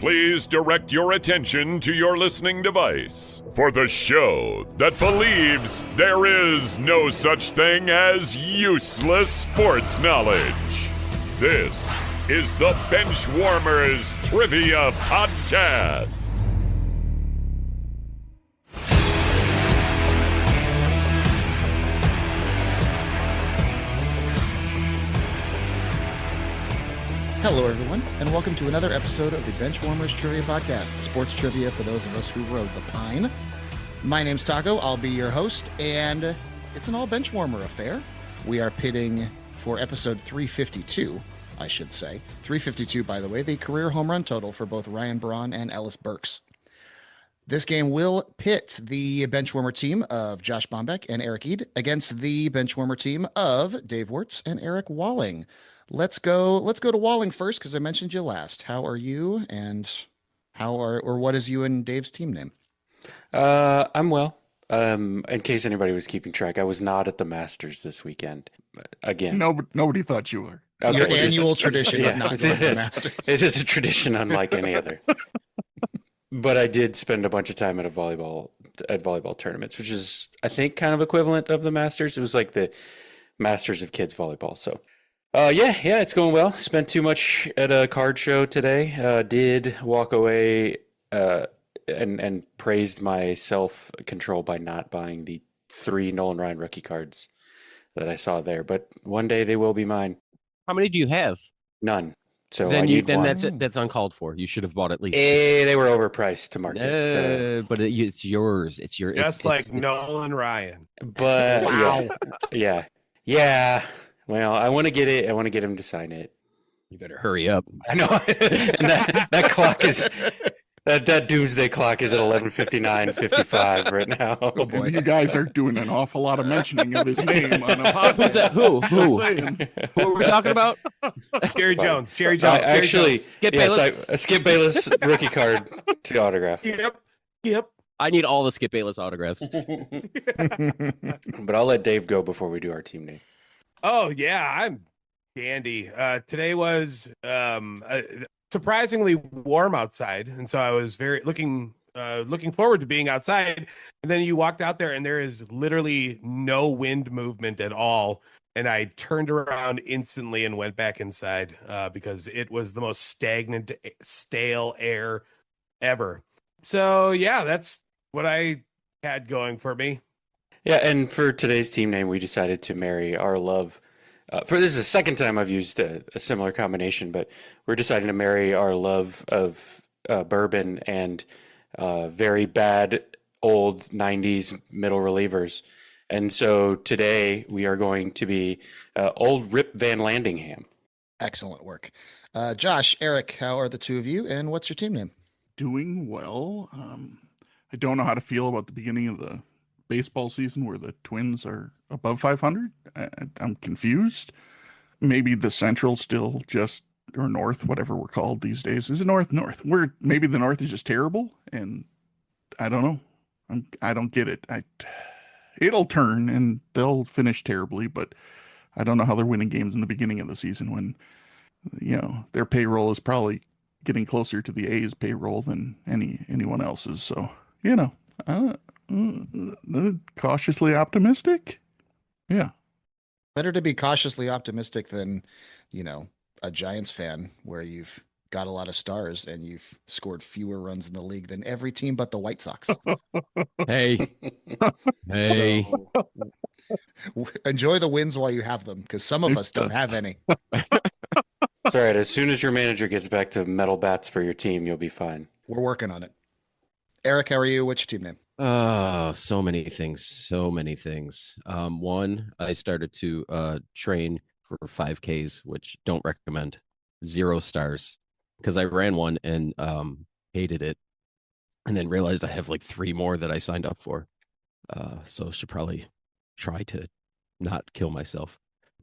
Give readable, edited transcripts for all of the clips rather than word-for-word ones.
please direct your attention to your listening device for the show that believes there is no such thing as useless sports knowledge. This is the Benchwarmers Trivia Podcast. Hello, everyone, and welcome to another episode of the Benchwarmers Trivia Podcast, sports trivia for those of us who rode the pine. My name's Taco. I'll be your host, and it's an all-Benchwarmer affair. We are pitting for episode 352, I should say. 352, by the way, the career home run total for both Ryan Braun and Ellis Burks. This game will pit the Benchwarmer team of Josh Bohmbach and Eric Ede against the Benchwarmer team of Dave Wirtz and Eric Walling. Let's go to Walling first because I mentioned you last. How are you, and what is you and Dave's team name? I'm well. In case anybody was keeping track, I was not at the Masters this weekend. Again, nobody thought you were. Okay, your annual tradition, yeah, but not going to the Masters. It is a tradition unlike any other. But I did spend a bunch of time at volleyball tournaments, which is, I think, kind of equivalent of the Masters. It was like the Masters of kids volleyball. So. Yeah, it's going well. Spent too much at a card show today. Did walk away and praised my self-control by not buying the 3 Nolan Ryan rookie cards that I saw there. But one day they will be mine. How many do you have? None. So then one. that's uncalled for. You should have bought at least. They were overpriced to market. So. But it's yours. It's your. Just like Nolan Ryan. But wow. Yeah. Well, I want to get it. I want to get him to sign it. You better hurry up. I know. And that clock is that doomsday clock is at 11:59:55 right now. Oh boy. You guys are doing an awful lot of mentioning of his name on a podcast. Who's that? Who? Who are we talking about? Jerry Jones. Actually, Skip Bayless. A Skip Bayless rookie card to autograph. Yep. I need all the Skip Bayless autographs. But I'll let Dave go before we do our team name. Oh yeah, I'm dandy. Today was surprisingly warm outside, and so I was very looking forward to being outside. And then you walked out there, and there is literally no wind movement at all. And I turned around instantly and went back inside because it was the most stagnant, stale air ever. So yeah, that's what I had going for me. Yeah, and for today's team name, we decided to marry our love. This is the second time I've used a similar combination, but we're deciding to marry our love of bourbon and very bad old 90s middle relievers. And so today we are going to be old Rip Van Landingham. Excellent work. Josh, Eric, how are the two of you, and what's your team name? Doing well. I don't know how to feel about the beginning of the baseball season where the Twins are above 500. I'm confused. Maybe the Central still just, or North, whatever we're called these days. Is it North? Where maybe the North is just terrible, and I don't know. I don't get it. It'll turn and they'll finish terribly, but I don't know how they're winning games in the beginning of the season when, their payroll is probably getting closer to the A's payroll than anyone else's. So, cautiously optimistic. Yeah. Better to be cautiously optimistic than, a Giants fan where you've got a lot of stars and you've scored fewer runs in the league than every team but the White Sox. Hey. So, enjoy the wins while you have them, because some of us don't have any. It's all right. As soon as your manager gets back to metal bats for your team, you'll be fine. We're working on it. Eric, how are you? What's your team name? So many things. One, I started to train for 5Ks, which don't recommend. 0 stars, because I ran one and hated it, and then realized I have like 3 more that I signed up for. So should probably try to not kill myself.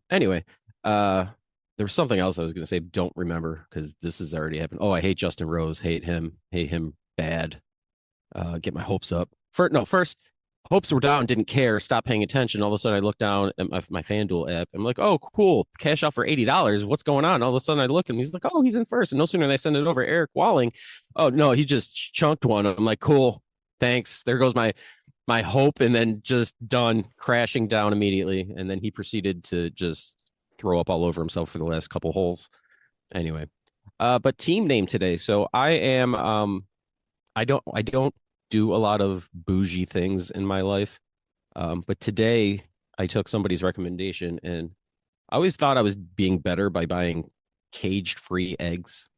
Anyway, there was something else I was going to say, don't remember, because this has already happened. Oh, I hate Justin Rose. Hate him bad. Get my hopes up. First, hopes were down, didn't care, stopped paying attention. All of a sudden, I look down at my FanDuel app. I'm like, oh, cool, cash out for $80. What's going on? All of a sudden, I look and he's like, oh, he's in first. And no sooner than I send it over, Eric Walling. Oh no, he just chunked one. I'm like, cool, thanks. There goes my hope, and then just done, crashing down immediately. And then he proceeded to just throw up all over himself for the last couple holes. Anyway, but team name today. So I am I don't do a lot of bougie things in my life. But today I took somebody's recommendation, and I always thought I was being better by buying cage-free eggs.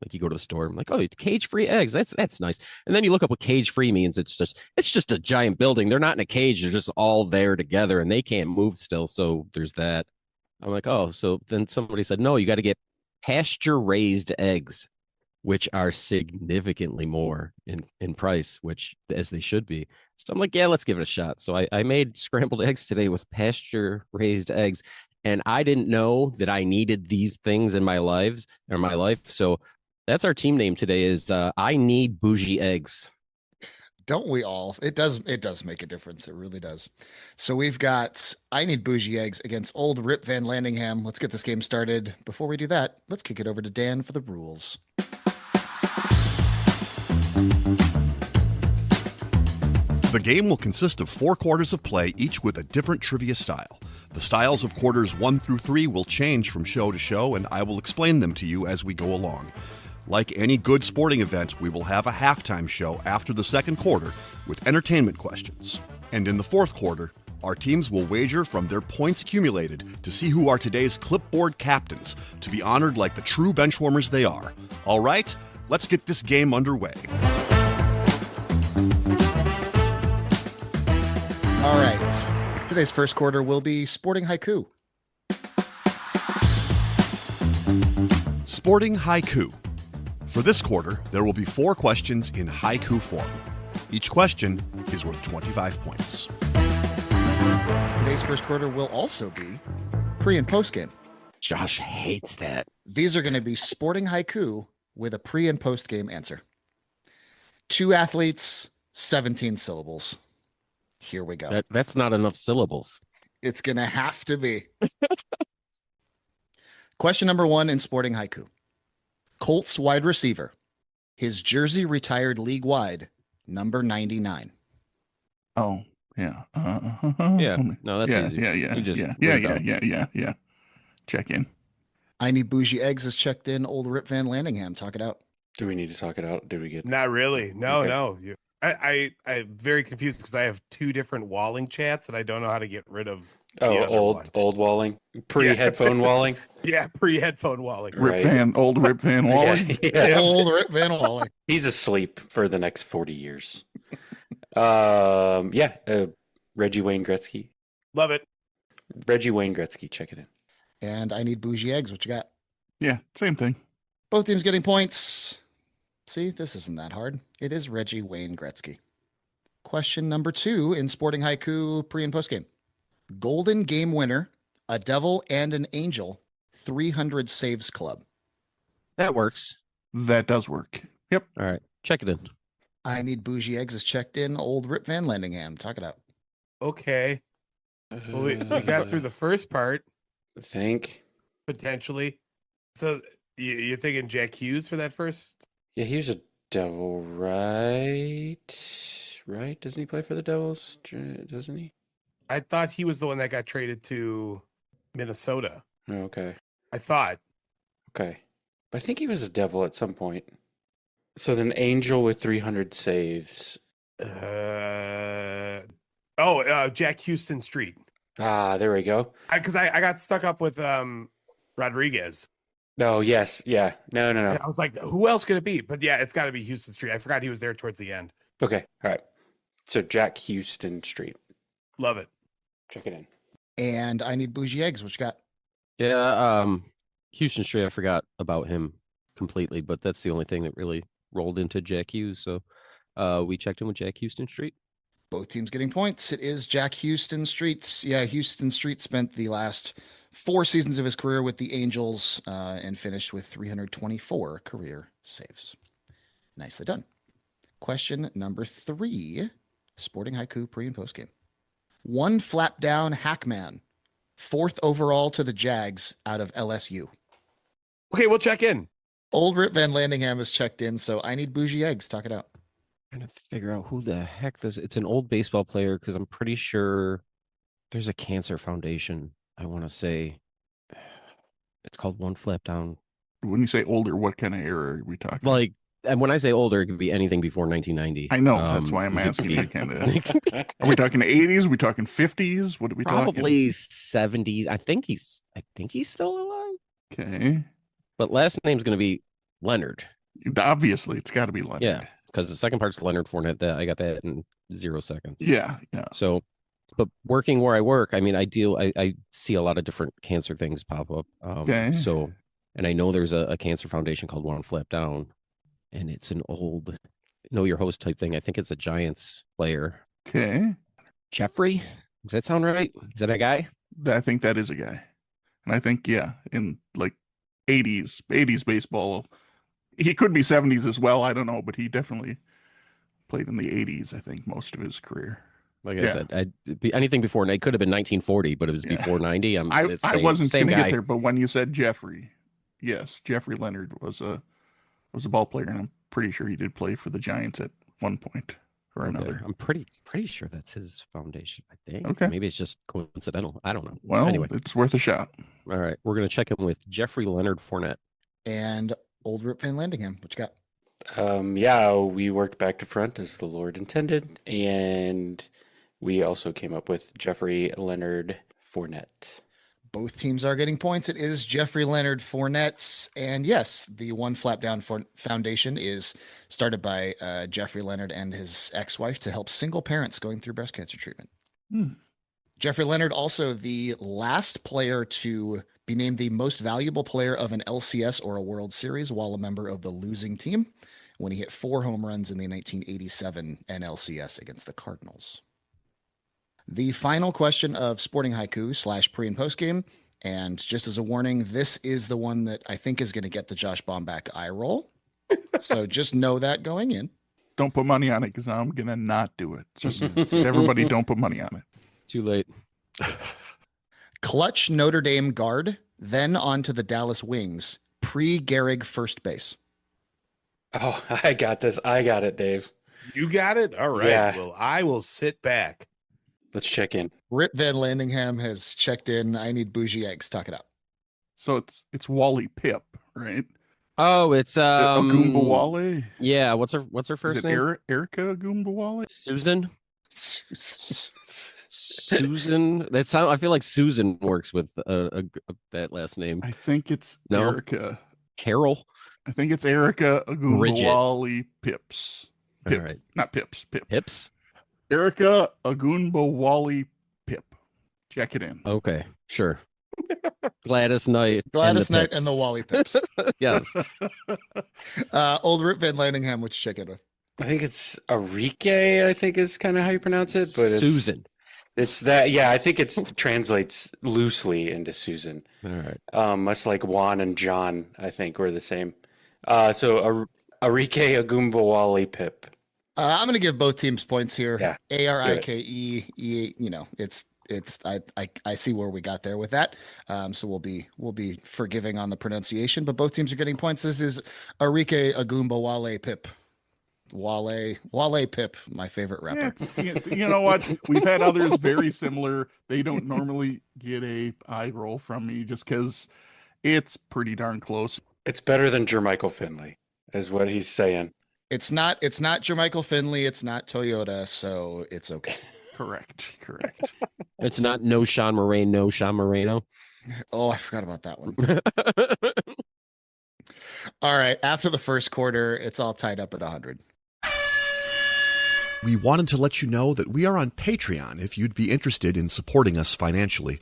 Like you go to the store, I'm like, oh, cage-free eggs. That's nice. And then you look up what cage-free means. It's just a giant building. They're not in a cage. They're just all there together, and they can't move still. So there's that. I'm like, oh, so then somebody said, no, you got to get pasture-raised eggs, which are significantly more in price, which as they should be. So I'm like, yeah, let's give it a shot. So I made scrambled eggs today with pasture raised eggs, and I didn't know that I needed these things in my life. So that's our team name today is I Need Bougie Eggs. Don't we all? It does make a difference. It really does. So we've got I Need Bougie Eggs against old Rip Van Landingham. Let's get this game started. Before we do that, let's kick it over to Dan for the rules. The game will consist of 4 quarters of play, each with a different trivia style. The styles of quarters 1 through 3 will change from show to show, and I will explain them to you as we go along. Like any good sporting event, we will have a halftime show after the second quarter with entertainment questions. And in the fourth quarter, our teams will wager from their points accumulated to see who are today's clipboard captains, to be honored like the true benchwarmers they are. All right, let's get this game underway. All right. Today's first quarter will be Sporting Haiku. Sporting Haiku. For this quarter, there will be 4 questions in haiku form. Each question is worth 25 points. Today's first quarter will also be pre and post game. Josh hates that. These are going to be Sporting Haiku with a pre and post game answer. 2 athletes, 17 syllables. Here we go. That's not enough syllables. It's going to have to be. Question number 1 in Sporting Haiku. Colts wide receiver. His jersey retired league-wide, number 99. Oh, yeah. Yeah. No, that's easy. Yeah. Check in. I Need Bougie Eggs is checked in. Old Rip Van Landingham. Talk it out. Do we need to talk it out? Did we get? Not really. No, Okay. no. I'm very confused because I have 2 different Walling chats and I don't know how to get rid of the other one. Old Walling, pre-headphone Walling. Yeah, pre-headphone Walling. Right. Old Rip Van Walling. Yes. Old Rip Van Walling. He's asleep for the next 40 years. Reggie Wayne Gretzky. Love it. Reggie Wayne Gretzky, check it in. And I Need Bougie Eggs. What you got? Yeah, same thing. Both teams getting points. See, this isn't that hard. It is Reggie Wayne Gretzky. Question number 2 in Sporting Haiku pre and post game. Golden game winner, a devil and an angel, 300 saves club. That works. That does work. Yep. All right. Check it in. I Need Bougie Eggs is checked in. Old Rip Van Landingham. Talk it out. Okay. Well, we got through the first part, I think. potentially. So you're thinking Jack Hughes for that first? Yeah, he was a Devil, right? Right? Doesn't he play for the Devils? Doesn't he? I thought he was the one that got traded to Minnesota. Oh, okay. I thought. Okay. But I think he was a Devil at some point. So then Angel with 300 saves. Jack Houston Street. Ah, there we go. Because I got stuck up with Rodriguez. No, yes, yeah. No. And I was like, who else could it be? But yeah, it's got to be Houston Street. I forgot he was there towards the end. Okay, all right. So Jack Houston Street. Love it. Check it in. And I Need Bougie Eggs. What you got? Yeah. Houston Street, I forgot about him completely, but that's the only thing that really rolled into Jack Hughes. So we checked in with Jack Houston Street. Both teams getting points. It is Jack Houston Street. Yeah, Houston Street spent the last 4 seasons of his career with the Angels and finished with 324 career saves. Nicely done. Question number 3 Sporting Haiku pre and post game. One flap down Hackman, 4th overall to the Jags out of LSU. Okay, we'll check in. Old Rip Van Landingham has checked in, so I need bougie eggs. Talk it out. Trying to figure out who the heck this. It's an old baseball player because I'm pretty sure there's a cancer foundation. I want to say it's called One Flap Down. When you say older, what kind of era are we talking? Like, and when I say older, it could be anything before 1990. I know. That's why I'm asking. it could Are we talking 80s? Are we talking 50s? What are we talking? Probably 70s. I think he's still alive. Okay. But last name's going to be Leonard. Obviously, it's got to be Leonard. Yeah, because the second part's Leonard Fournette. That I got that in 0 seconds. Yeah. So, but working where I work, I mean, I see a lot of different cancer things pop up. Okay. So, and I know there's a cancer foundation called One Flap Down, and it's an old know your host type thing. I think it's a Giants player. Okay. Jeffrey, does that sound right? Is that a guy? I think that is a guy. And I think, in like 80s baseball, he could be 70s as well. I don't know, but he definitely played in the 80s, I think, most of his career. Like I said, anything before, it could have been 1940, but it was before 90. I wasn't going to get there, but when you said Jeffrey, yes, Jeffrey Leonard was a ball player, and I'm pretty sure he did play for the Giants at one point or another. I'm pretty sure that's his foundation, I think. Okay. Maybe it's just coincidental. I don't know. Well, anyway, it's worth a shot. All right. We're going to check in with Jeffrey Leonard Fournette. And Old Rip Van Landingham. What you got? We worked back to front as the Lord intended, and we also came up with Jeffrey Leonard Fournette. Both teams are getting points. It is Jeffrey Leonard Fournette. And yes, the One Flap Down Foundation is started by Jeffrey Leonard and his ex-wife to help single parents going through breast cancer treatment. Jeffrey Leonard, also the last player to be named the most valuable player of an LCS or a World Series while a member of the losing team, when he hit 4 home runs in the 1987 NLCS against the Cardinals. The final question of Sporting Haiku / pre and post game. And just as a warning, this is the one that I think is going to get the Josh Bohmbach eye roll. So just know that going in. Don't put money on it because I'm going to not do it. Just everybody don't put money on it. Too late. Clutch Notre Dame guard, then on to the Dallas Wings, pre-Gehrig first base. Oh, I got this. I got it, Dave. You got it? All right. Yeah. Well, I will sit back. Let's check in. Rip Van Landingham has checked in. I need bougie eggs. Talk it out. So it's Wally Pip, right? Oh, it's Agumba Wale. Yeah, what's her first Is it name? Erica Agumba Wale? Susan. Susan. I feel like Susan works with that last name. I think it's Erica. Carol. I think it's Erica Bridget. Agumbawale Pips. Pip. All right. Not Pips. Pip. Pips. Erica Agumbawale Pip. Check it in. Okay, sure. Gladys Knight. Gladys and the Knight Pips. and the Wally Pips. Yes. Old Rip Van Landingham, what you check in with? I think it's Arike, I think is kind of how you pronounce it. But Susan. It's that, yeah, I think it translates loosely into Susan. All right. Much like Juan and John, I think, were the same. So Arike Agumbawale Pip. I'm going to give both teams points here. Yeah. Arike, I see where we got there with that. So we'll be forgiving on the pronunciation, but both teams are getting points. This is Arike Agumbawale Pip. Wale Pip, my favorite rapper. You know what? We've had others very similar. They don't normally get a eye roll from me just because it's pretty darn close. It's better than Jermichael Finley, is what he's saying. It's not Jermichael Finley. It's not Toyota, so it's okay. Correct. It's not no Sean Moreno. Oh, I forgot about that one. All right. After the first quarter, it's all tied up at 100. We wanted to let you know that we are on Patreon if you'd be interested in supporting us financially.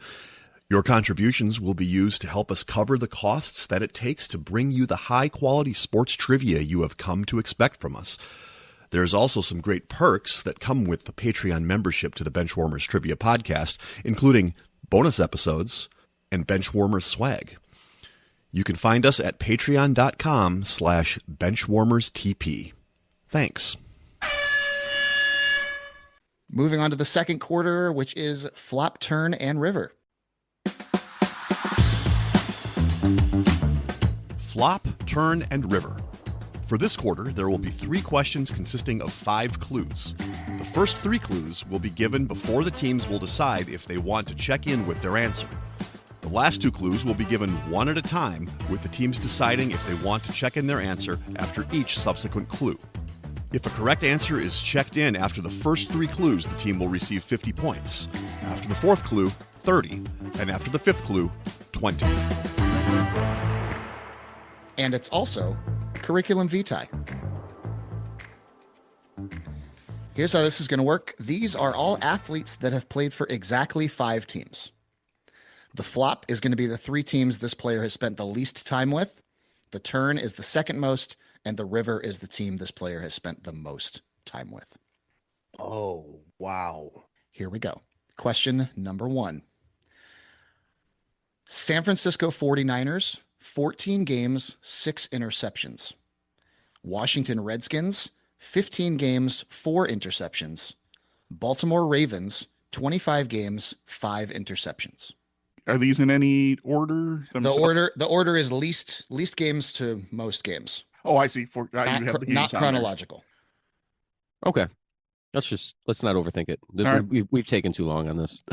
Your contributions will be used to help us cover the costs that it takes to bring you the high-quality sports trivia you have come to expect from us. There's also some great perks that come with the Patreon membership to the Benchwarmers Trivia Podcast, including bonus episodes and Benchwarmers swag. You can find us at patreon.com/benchwarmerstp. Thanks. Moving on to the second quarter, which is flop, turn, and river. Flop, turn, and river. For this quarter, there will be 3 questions consisting of 5 clues. The first 3 clues will be given before the teams will decide if they want to check in with their answer. The last 2 clues will be given one at a time, with the teams deciding if they want to check in their answer after each subsequent clue. If a correct answer is checked in after the first 3 clues, the team will receive 50 points. After the 4th clue, 30. And after the 5th clue, 20. And it's also curriculum vitae. Here's how this is going to work. These are all athletes that have played for exactly 5 teams. The flop is going to be the 3 teams this player has spent the least time with. The turn is the second most, and the river is the team this player has spent the most time with. Oh, wow. Here we go. Question number 1. San Francisco 49ers, 14 games, 6 interceptions. Washington Redskins, 15 games, 4 interceptions. Baltimore Ravens, 25 games, 5 interceptions. Are these in any order? The order is least games to most games. Oh, I see. You have the games Not on chronological. Okay. Let's not overthink it. All right. We've taken too long on this.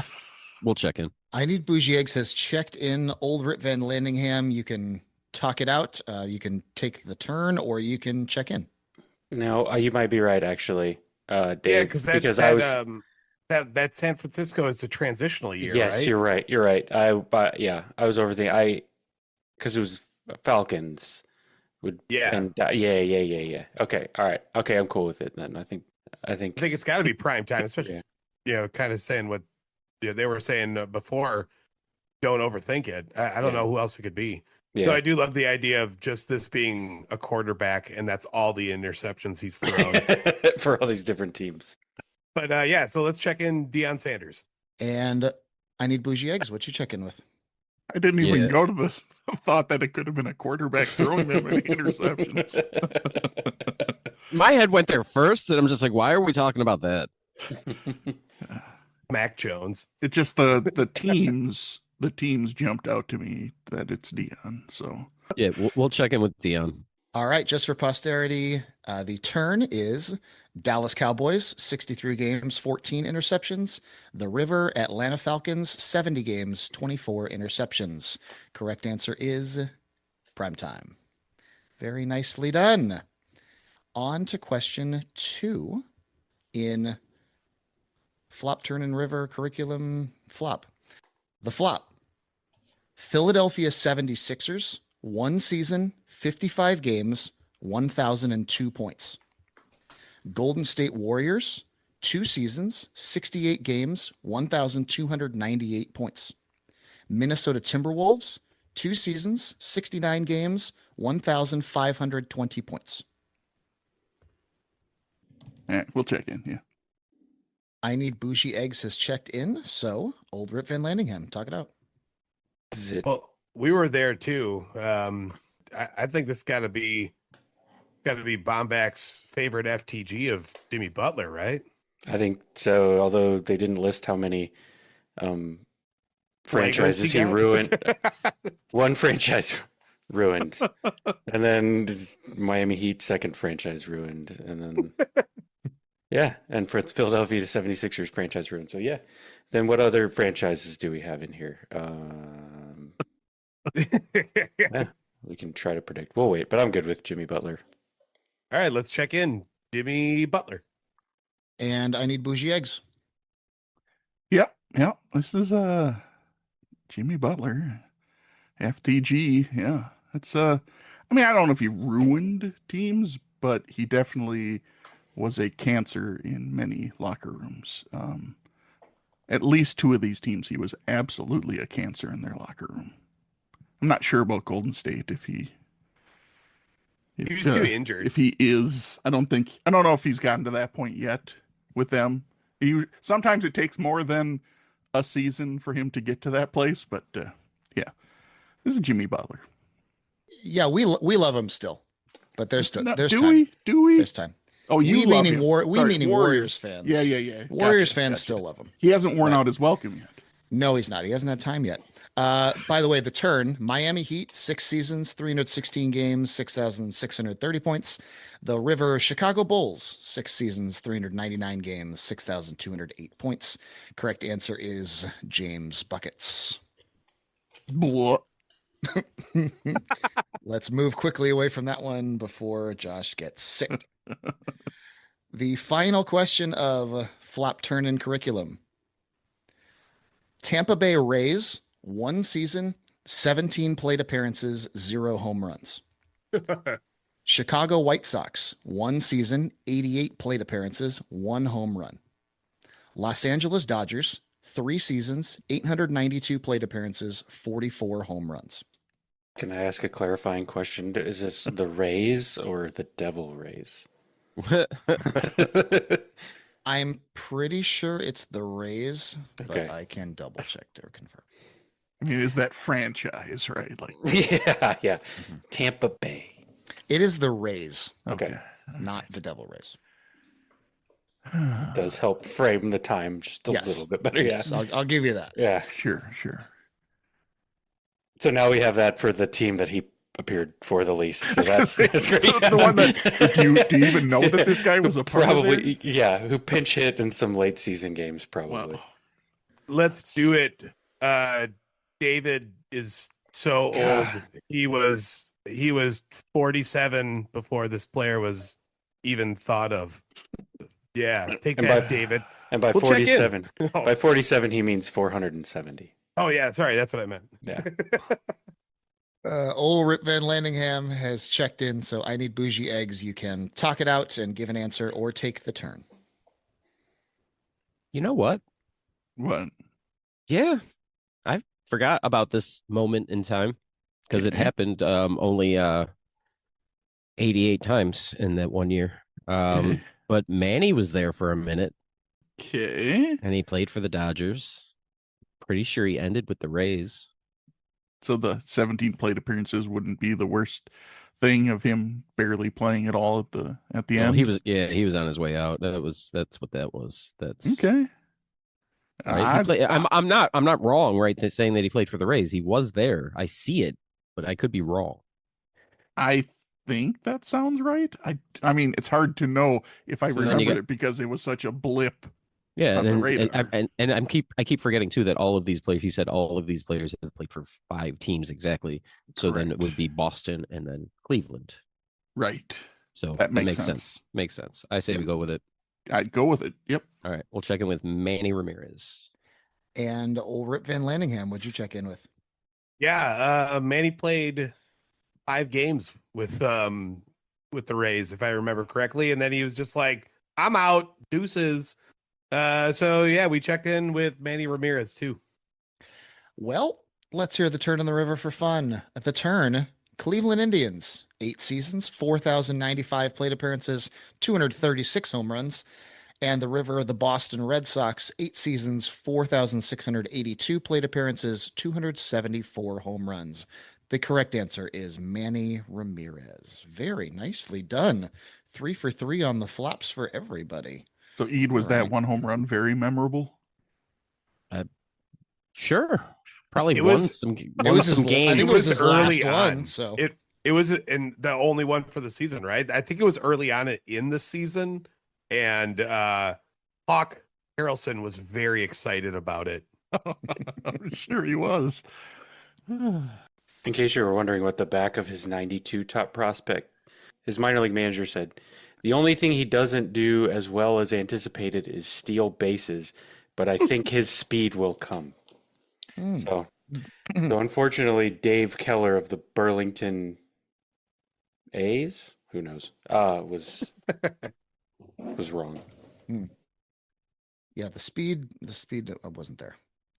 We'll check in. I Need Bougie Eggs has checked in Old Rip Van Landingham. You can talk it out. You can take the turn, or you can check in. No, you might be right, actually, Dave. Yeah, because that San Francisco is a transitional year. Yes, right? You're right. I was overthinking. Because it was Falcons. Yeah. Okay, all right. Okay, I'm cool with it then. I think it's got to be prime time, especially kind of saying what they were saying before. Don't overthink it. I don't know who else it could be. Yeah. So I do love the idea of just this being a quarterback, and that's all the interceptions he's thrown for all these different teams. But so let's check in Deion Sanders. And I Need Bougie Eggs. What you check in with? I didn't even go to this thought that it could have been a quarterback throwing them many interceptions. My head went there first, and I'm just like, why are we talking about that? Mac Jones. It's just the teams. The teams jumped out to me that it's Deion. So yeah, we'll check in with Deion. All right, just for posterity, the turn is Dallas Cowboys, 63 games, 14 interceptions. The river, Atlanta Falcons, 70 games, 24 interceptions. Correct answer is primetime. Very nicely done. On to question 2 in flop, turn, and river curriculum flop. The flop. Philadelphia 76ers, 1 season, 55 games, 1,002 points. Golden State Warriors, 2 seasons, 68 games, 1,298 points. Minnesota Timberwolves, 2 seasons, 69 games, 1,520 points. All right, we'll check in. Yeah. I Need Bougie Eggs has checked in, so Old Rip Van Landingham, talk it out. Well, we were there too. I think this got to be Bombach's favorite FTG of Jimmy Butler, right? I think so. Although they didn't list how many franchises he ruined. One franchise ruined, and then Miami Heat second franchise ruined, and then and for Philadelphia 76ers franchise ruined. So then what other franchises do we have in here? We can try to predict. We'll wait, but I'm good with Jimmy Butler. All right, let's check in Jimmy Butler. And I Need Bougie Eggs. Yep. This is Jimmy Butler, FTG. Yeah, it's I mean, I don't know if he ruined teams, but he definitely was a cancer in many locker rooms. At least 2 of these teams, he was absolutely a cancer in their locker room. I'm not sure about Golden State if he was too injured. If he is, I don't know if he's gotten to that point yet with them. Sometimes it takes more than a season for him to get to that place, but this is Jimmy Butler. Yeah, we love him still, but there's still do time. we? There's time. Oh, you we love meaning him. we Sorry, meaning Warriors fans. Yeah. Warriors Gotcha, fans gotcha. still love him. He hasn't worn But- out his welcome yet. No, he's not. He hasn't had time yet. By the way, the turn, Miami Heat, 6 seasons, 316 games, 6,630 points. The River, Chicago Bulls, 6 seasons, 399 games, 6,208 points. Correct answer is James Buckets. Blah. Let's move quickly away from that one before Josh gets sick. The final question of Flop Turn in Curriculum. Tampa Bay Rays, 1 season, 17 plate appearances, 0 home runs. Chicago White Sox, 1 season, 88 plate appearances, 1 home run. Los Angeles Dodgers, 3 seasons, 892 plate appearances, 44 home runs. Can I ask a clarifying question? Is this the Rays or the Devil Rays? I'm pretty sure it's the Rays, but Okay. I can double check or confirm. I mean, is that franchise, right? Like, Yeah. Tampa Bay. It is the Rays, Okay. not the Devil Rays. Does help frame the time just a Yes. little bit better. Yeah. Yes, I'll give you that. Yeah. Sure. So now we have that for the team that he appeared for the least. So that's great. The one that do you even know that this guy was a part of there? Probably, yeah. Who pinch hit in some late season games, probably. Wow. Let's do it. David is so God. old. He was 47 before this player was even thought of. Yeah, take And that, by- David. And by We'll check in. 47, by 47, he means 470. Oh yeah, sorry, that's what I meant. Yeah. Old Rip Van Landingham has checked in, so I need bougie eggs. You can talk it out and give an answer or take the turn. You know what? What? Yeah, I forgot about this moment in time because it happened only 88 times in that one year. But Manny was there for a minute Okay. and he played for the Dodgers. Pretty sure he ended with the Rays. So the 17 plate appearances wouldn't be the worst thing of him barely playing at all at the Well, end. he was on his way out. That's what that was. That's Okay. right. I'm not wrong, right? Saying that he played for the Rays. He was there. I see it, but I could be wrong. I think that sounds right. I mean, it's hard to know if I So then you remembered get- it because it was such a blip. Yeah, on the and radar. I keep forgetting too that all of these players. He said all of these players have played for 5 teams exactly. So then it Correct. would be Boston and then Cleveland. Right. So That makes sense. sense. Makes sense. I say we go with it. I'd go with it. Yep. All right, we'll check in with Manny Ramirez. And old Rip Van Landingham, what'd you check in with? Yeah, Manny played 5 games with the Rays, if I remember correctly, and then he was just like, "I'm out, deuces." So yeah, we checked in with Manny Ramirez too. Well, let's hear the turn on the river for fun. The turn, Cleveland Indians, 8 seasons, 4,095 plate appearances, 236 home runs. And the river, the Boston Red Sox, 8 seasons, 4,682 plate appearances, 274 home runs. The correct answer is Manny Ramirez. Very nicely done. 3 for 3 on the flops for everybody. So Ede, was All that right. one home run very memorable? Sure, probably It won was- some It won was some his, games. I think It it was was his last early one. on. So It was in the only one for the season, right? I think it was early on in the season, and Hawk Harrelson was very excited about it. I'm sure he was. In case you were wondering what the back of his 92 top prospect, his minor league manager said, the only thing he doesn't do as well as anticipated is steal bases, but I think his speed will come. So unfortunately, Dave Keller of the Burlington A's, who knows, was wrong. yeah, the speed wasn't there.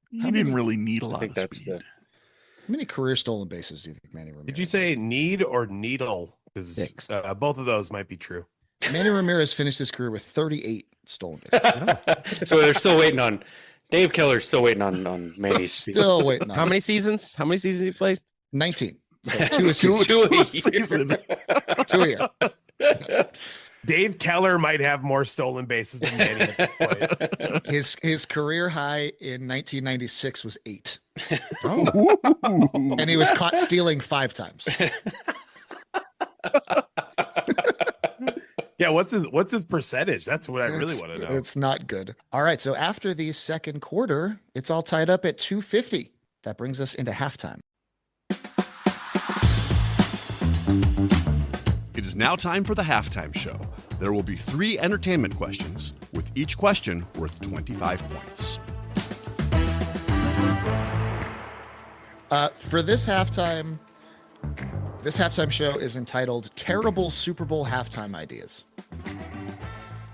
He How didn't many- really need a I lot think of that's speed. How many career stolen bases do you think Manny Ramirez? Did you say need or needle? Because 6. both of those might be true. Manny Ramirez finished his career with 38 stolen bases? So they're still waiting on Dave Keller's still waiting on Manny's speed. Still waiting on How it. many seasons? How many seasons he played? 19. So 2 a Two season. a year. season. 2 a year. Dave Keller might have more stolen bases than Manny at this point. His career high in 1996 was 8, Ooh. and he was caught stealing 5 times. Yeah, what's his percentage? That's what I really want to know. It's not good. All right, so after the second quarter, it's all tied up at 250. That brings us into halftime. It is now time for the halftime show. There will be 3 entertainment questions, with each question worth 25 points. For this halftime show is entitled Terrible Super Bowl Halftime Ideas.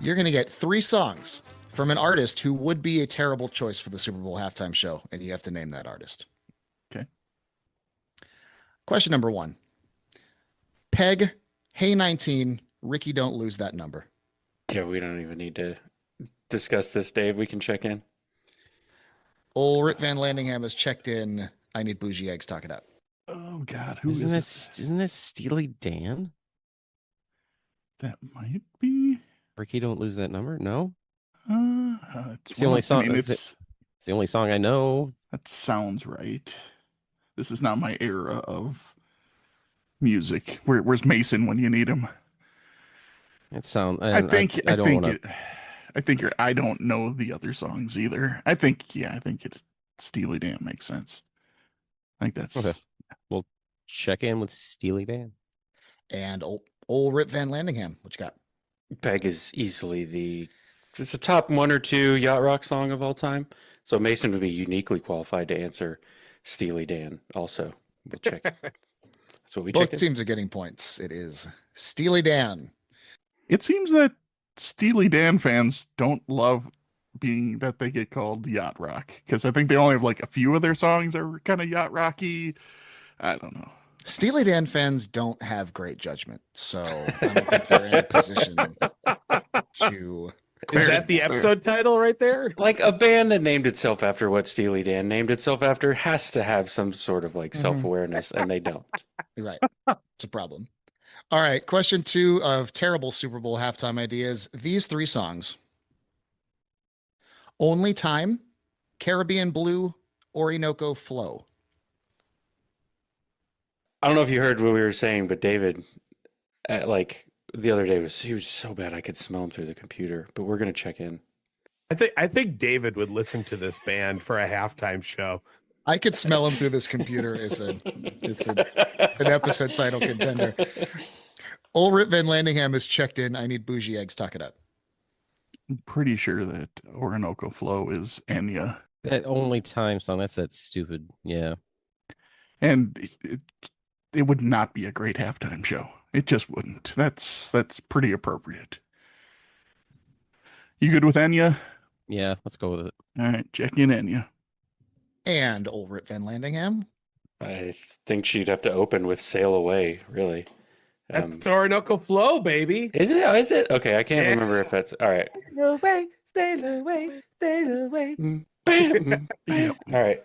You're going to get 3 songs from an artist who would be a terrible choice for the Super Bowl halftime show, and you have to name that artist. Okay. Question number 1. Peg, Hey 19, Ricky, don't lose that number. Yeah, we don't even need to discuss this, Dave. We can check in. Old Rip Van Landingham has checked in. I need bougie eggs. Talk it out. Oh God, who Isn't is it? this Steely Dan? That might be. Ricky, don't lose that number. No, It's the only song. I mean, It's the only song I know. that sounds right. This is not my era of music. Where's Mason when you need him? It sound. I think I don't know the other songs either. I think Steely Dan makes sense. I think that's Okay. We'll check in with Steely Dan. And old Rip Van Landingham. What you got? Peg is easily it's a top 1 or 2 yacht rock song of all time. So Mason would be uniquely qualified to answer Steely Dan also. We'll check. That's what we Both checked in. teams are getting points. It is Steely Dan. It seems that Steely Dan fans don't love being that they get called yacht rock, because I think they only have like a few of their songs are kind of yacht rocky. I don't know. Steely Dan fans don't have great judgment, so I don't think they're in a position to. Is that the episode title right there? Like a band that named itself after what Steely Dan named itself after has to have some sort of like self-awareness, and they don't. You're right. It's a problem. All right. Question 2 of terrible Super Bowl halftime ideas. These 3 songs: Only Time, Caribbean Blue, Orinoco Flow. I don't know if you heard what we were saying, but David, like the other day, he was so bad I could smell him through the computer. But we're gonna check in. I think David would listen to this band for a halftime show. I could smell him through this computer. It's an episode title contender. Old Rip Van Landingham has checked in. I need bougie eggs. Talk it up. I'm pretty sure that Orinoco Flow is Enya, That Only Time song. That's that stupid. Yeah. and it would not be a great halftime show. It just wouldn't. That's pretty appropriate. You good with Enya? Yeah. Let's go with it. All right, check in Enya. And old Rip Van Landingham. I think she'd have to open with "Sail Away." Really, That's Orinoco Flow, baby. is it? Oh, is it? Okay, I can't Yeah. remember if that's all right. Stay away. Bam, bam. All right,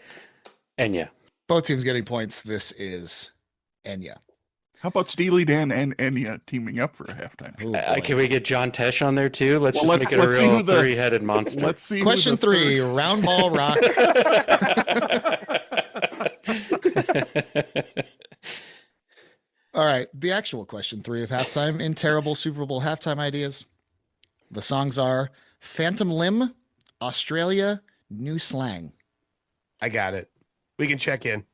Enya. Both teams getting points. This is Enya. How about Steely Dan and Enya teaming up for a halftime show? Oh, boy. Can we get John Tesh on there too? Let's Well, just make it a see real who the- 3-headed monster. Let's see. who Question the 3, third- round ball rock. All right, the actual question 3 of halftime in terrible Super Bowl halftime ideas. The songs are Phantom Limb, Australia, New Slang. I got it. We can check in.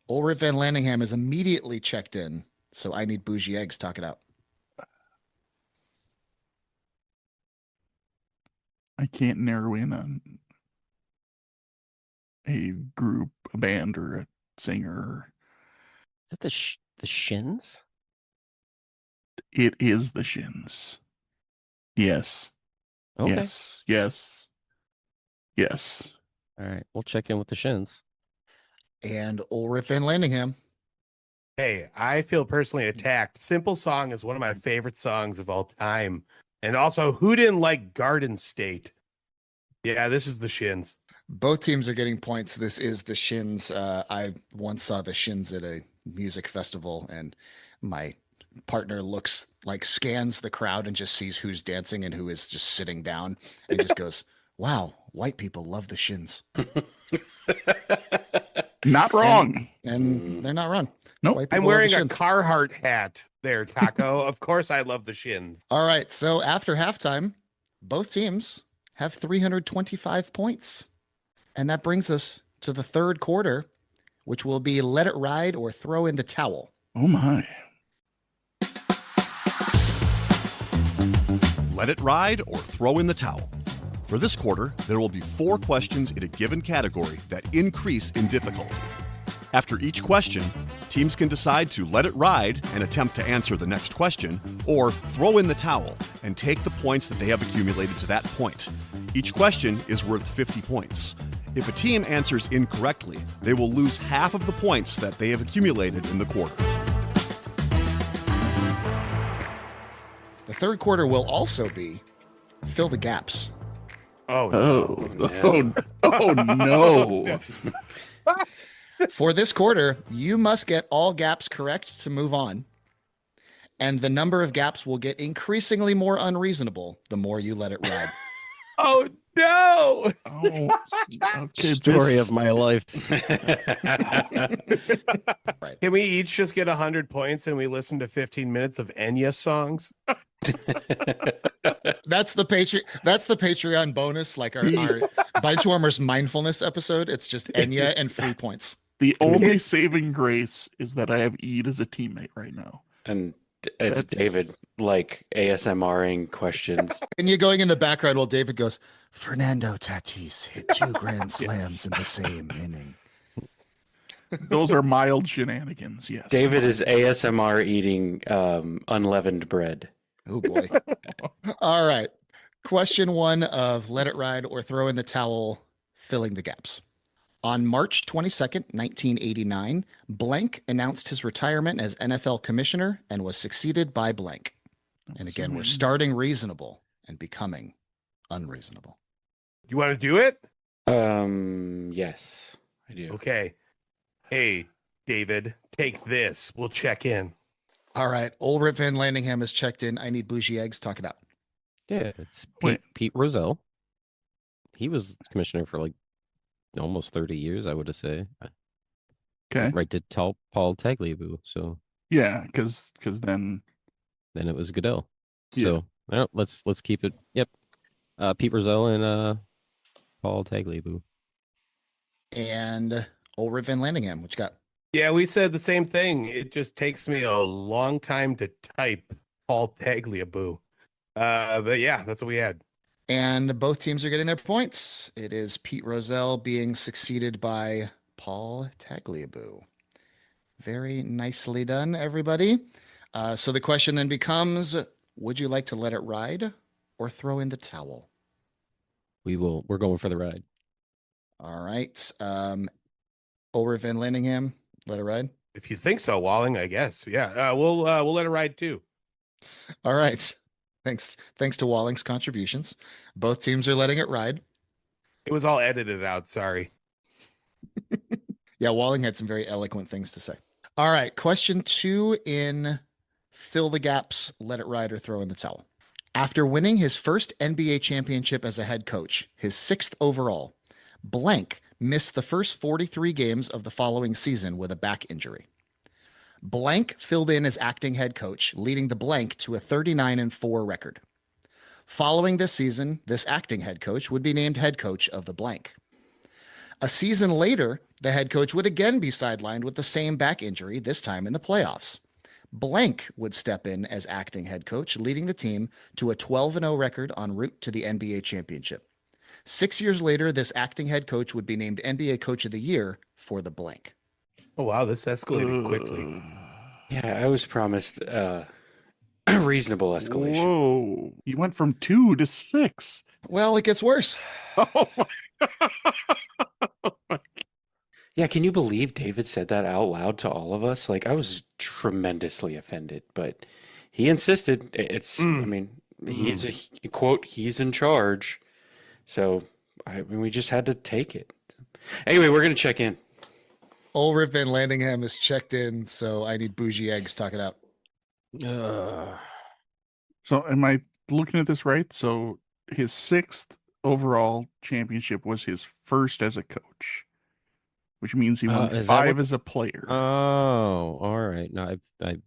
Old Rip Van Landingham is immediately checked in, so I need bougie eggs. Talk it out. I can't narrow in on a group, a band, or a singer. Is that the Shins? It is the Shins. Yes. Okay. Yes. Yes. Yes. All right. We'll check in with the Shins. And old Rip Van Landingham. Hey, I feel personally attacked. Simple Song is one of my favorite songs of all time. And also, who didn't like Garden State? Yeah, this is the Shins. Both teams are getting points. This is the Shins. I once saw the Shins at a music festival, and my partner scans the crowd and just sees who's dancing and who is just sitting down and just goes, wow, white people love the shins. Not wrong. And they're not wrong. Nope. White people I'm love the wearing a shins. Carhartt hat there, Taco. Of course I love the shins. All right. So after halftime, both teams have 325 points. And that brings us to the third quarter, which will be let it ride or throw in the towel. Oh my. Let it ride or throw in the towel. For this quarter, there will be 4 questions in a given category that increase in difficulty. After each question, teams can decide to let it ride and attempt to answer the next question, or throw in the towel and take the points that they have accumulated to that point. Each question is worth 50 points. If a team answers incorrectly, they will lose half of the points that they have accumulated in the quarter. The third quarter will also be fill the gaps. Oh, No. For this quarter, you must get all gaps correct to move on. And the number of gaps will get increasingly more unreasonable the more you let it ride. oh no. Oh, okay. Story of my life. Right. Can we each just get 100 points and we listen to 15 minutes of Enya songs? That's the Patreon bonus, like our Benchwarmers mindfulness episode. It's just Enya and free points. The only saving grace is that I have Ede as a teammate right now. And it's That's- David, like ASMRing questions. And you're going in the background while David goes, Fernando Tatis hit 2 grand slams in the same inning. Those are mild shenanigans, yes. David is ASMR eating unleavened bread. Oh boy. All right. Question 1 of let it ride or throw in the towel, filling the gaps. On March 22nd, 1989, blank announced his retirement as NFL commissioner and was succeeded by blank. And again, we're starting reasonable and becoming unreasonable. You want to do it? Yes, I do. Okay. Hey, David, take this. We'll check in. All right. Old Rip Van Landingham has checked in. I need bougie eggs. Talk it out. Yeah, it's Wait. Pete Rozelle. He was commissioner for like almost 30 years, I would say. Okay. Right to Paul Tagliabue. So Yeah, because then then it was Goodell. Yeah. So let's keep it. Yep. Pete Rozelle and Paul Tagliabue. And Old Rip Van Landingham, what you got? Yeah, we said the same thing. It just takes me a long time to type Paul Tagliabue. But yeah, that's what we had. And both teams are getting their points. It is Pete Rozelle being succeeded by Paul Tagliabue. Very nicely done, everybody. So the question then becomes, would you like to let it ride or throw in the towel? We're going for the ride. All right. Ulrich Van Landingham, let it ride. If you think so, Walling, I guess. Yeah, we'll let it ride too. All right. Thanks to Walling's contributions. Both teams are letting it ride. It was all edited out. Sorry. Yeah, Walling had some very eloquent things to say. All right. Question 2 in fill the gaps, let it ride or throw in the towel. After winning his first NBA championship as a head coach, his 6th overall, blank missed the first 43 games of the following season with a back injury. Blank filled in as acting head coach, leading the blank to a 39-4 record. Following this season, this acting head coach would be named head coach of the blank. A season later, the head coach would again be sidelined with the same back injury, this time in the playoffs. Blank would step in as acting head coach, leading the team to a 12-0 record en route to the NBA championship. 6 years later, this acting head coach would be named NBA Coach of the Year for the blank. Oh wow, this escalated quickly. Yeah, I was promised reasonable escalation. Whoa. You went from 2 to 6. Well, it gets worse. Oh my. Yeah, can you believe David said that out loud to all of us? Like, I was tremendously offended, but he insisted. I mean, he's quote, he's in charge. So we just had to take it. Anyway, we're going to check in. Ulrich Van Landingham is checked in, so I need bougie eggs. Talk it out. Uh, So am I looking at this right? So his 6th overall championship was his first as a coach, which means he won is that 5 what? as a player. Oh, all right. No, I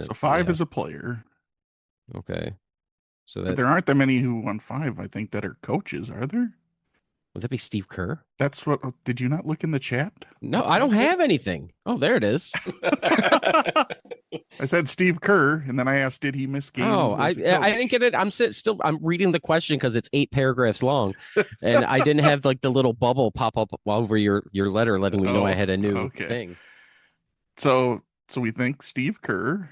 So 5 yeah, as a player. okay. So But that there aren't that many who won 5, I think, that are coaches, are there? would that be Steve Kerr? That's what. Did you not look in the chat? No, That's I what don't said. have anything. Oh, there it is. I said Steve Kerr, and then I asked, did he miss games Oh, as a coach? I didn't get it. I'm reading the question because it's 8 paragraphs long, and I didn't have like the little bubble pop up over your letter letting me know I had a new okay. thing. So we think Steve Kerr,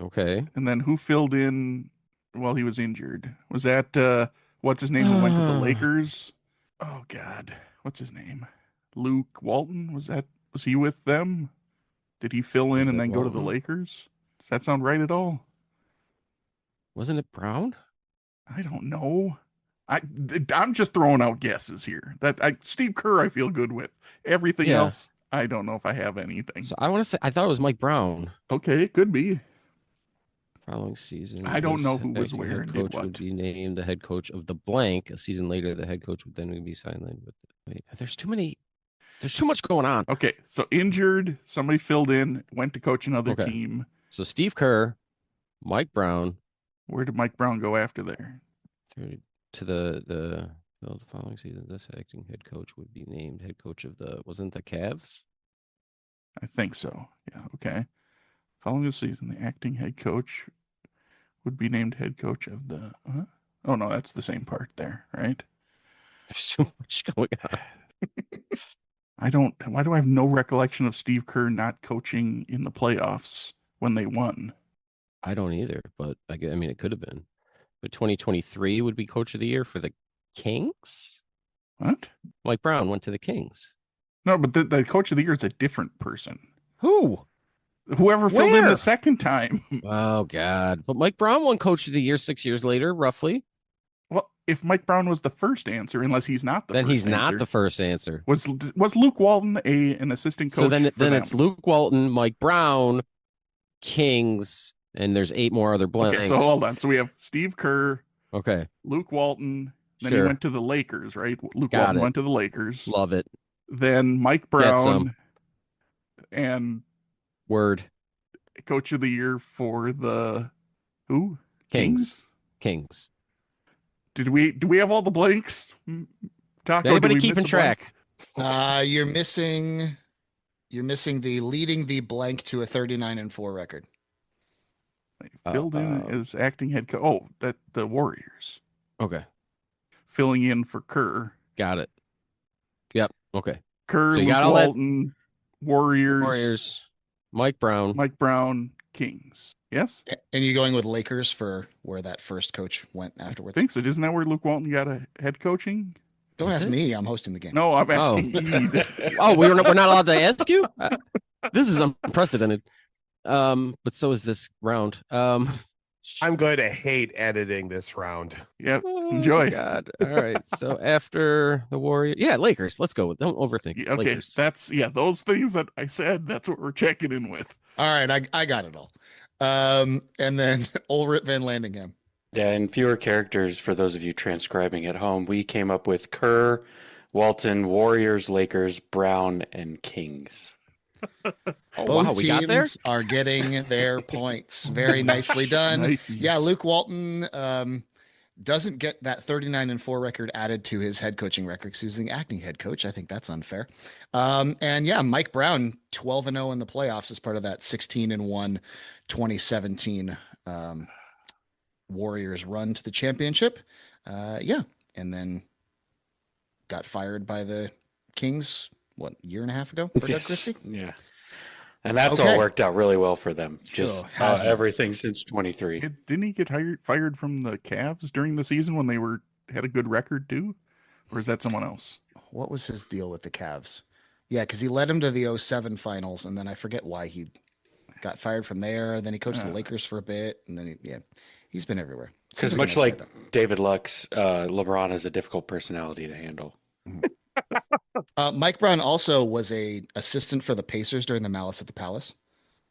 Okay. and then who filled in while he was injured? Was that what's his name who went to the Lakers? Oh God, what's his name? Luke Walton? Was he with them? Did he fill in Was and it then go to the Walton? Lakers? Does that sound right at all? Wasn't it Brown? I don't know. I'm just throwing out guesses here. Steve Kerr I feel good with. Everything Yeah. else I don't know if I have anything. So I want to say I thought it was Mike Brown. Okay, it could be. Following season, I don't his know who was acting where head and did coach would what. be named the head coach of the blank. A season later, the head coach would then be sidelined. Wait, there's too many. There's too much going on. Okay, so injured, somebody filled in, went to coach another Okay. team. So Steve Kerr, Mike Brown, Where did Mike Brown go after there? to the following season, this acting head coach would be named head coach of wasn't the Cavs? I think so. Yeah, okay. Following the season, the acting head coach would be named head coach of the. Oh no, that's the same part there, right? There's too much going on. Why do I have no recollection of Steve Kerr not coaching in the playoffs when they won? I don't either, but I mean, it could have been. But 2023 would be coach of the year for the Kings? What? Mike Brown went to the Kings. No, but the coach of the year is a different person. Who? Whoever filled in Where? the second time. Oh, God. But Mike Brown won coach of the year 6 years later, roughly. Well, if Mike Brown was the first answer, unless he's not the Then first he's not answer, the first answer. was Luke Walton an assistant coach? So then for them? it's Luke Walton, Mike Brown, Kings, and there's 8 more other blanks. Okay, so hold on. So we have Steve Kerr, Okay. Luke Walton, then he Sure. went to the Lakers, right? Luke Got Walton it. went to the Lakers. Love it. Then Mike Brown and Word. coach of the year for the who? Kings. Do we have all the blanks? Taco, Anybody did we keeping miss a blank? track? You're missing the leading the blank to a 39-4 record. Filled in as acting head coach. Oh, that the Warriors. Okay. Filling in for Kerr. Got it. Yep. Okay. Kerr, So you Luke got all that- Walton, Warriors, Mike Brown. Mike Brown, Kings. Yes? And you going with Lakers for where that first coach went I afterwards? think so. Isn't that where Luke Walton got a head coaching? Don't Is ask it? me. I'm hosting the game. No, I'm asking Ede. Oh, we're not allowed to ask you? This is unprecedented. But so is this round. I'm going to hate editing this round. Yep. Oh, Enjoy. God. All right. So after the Warriors, yeah, Lakers. Let's go. Don't overthink. Yeah, okay. Lakers. Those things that I said, that's what we're checking in with. All right, I got it all. And then Ulrich Van Landingham. Yeah, and fewer characters for those of you transcribing at home. We came up with Kerr, Walton, Warriors, Lakers, Brown, and Kings. Oh, Both wow, we got there? teams are getting their points. Very nicely done. Nice. Yeah, Luke Walton doesn't get that 39-4 record added to his head coaching record because he was the acting head coach. I think that's unfair. And yeah, Mike Brown 12-0 in the playoffs as part of that 16-1 2017 Warriors run to the championship. Yeah, and then got fired by the Kings what, year and a half ago for Doug Christie? Yeah. And that's Okay. all worked out really well for them. Just Sure, hasn't it? everything since 23. Didn't he get fired from the Cavs during the season when they had a good record too? Or is that someone else? What was his deal with the Cavs? Yeah, because he led him to the 07 finals, and then I forget why he got fired from there. Then he coached the Lakers for a bit, and then he's been everywhere. Because Seems much a nice like guy, though. David Lux, LeBron has a difficult personality to handle. Mike Brown also was a assistant for the Pacers during the Malice at the Palace.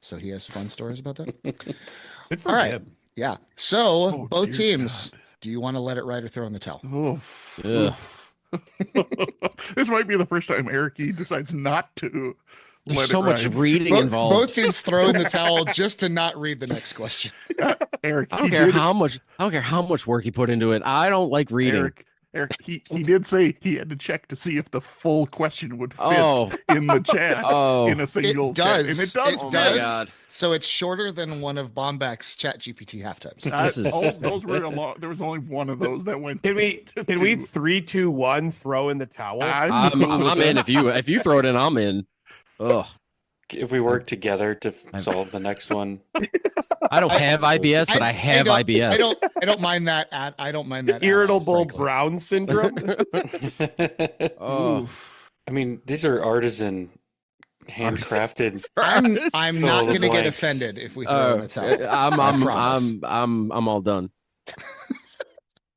So he has fun stories about that. Good for All right. him. Yeah. So Oh, both dear teams, God. do you want to let it ride or throw in the towel? Oof. Yeah. This might be the first time Eric decides not to There's let so it much ride. reading Both involved. teams throw in the towel just to not read the next question. Eric, I don't care how much work he put into it. I don't like reading. Eric, he did say he had to check to see if the full question would fit Oh. in the chat Oh. in a single It does. chat, and it does. It Oh fit. my does. God. So it's shorter than one of Bombach's Chat GPT halftimes. This is- Those were a lot. There was only one of those that went. Can we to 3, 2, 1 throw in the towel? I'm cool with I'm in. that. If you throw it in, I'm in. Ugh. If we work together to solve the next one, I don't have IBS, but I have IBS. I don't mind that. I don't mind that. at all, Irritable frankly. Brown syndrome. Oh. I mean, these are artisan, handcrafted. I'm not Fill going to the get blanks. offended if we throw in the towel. I'm promise. I'm all done.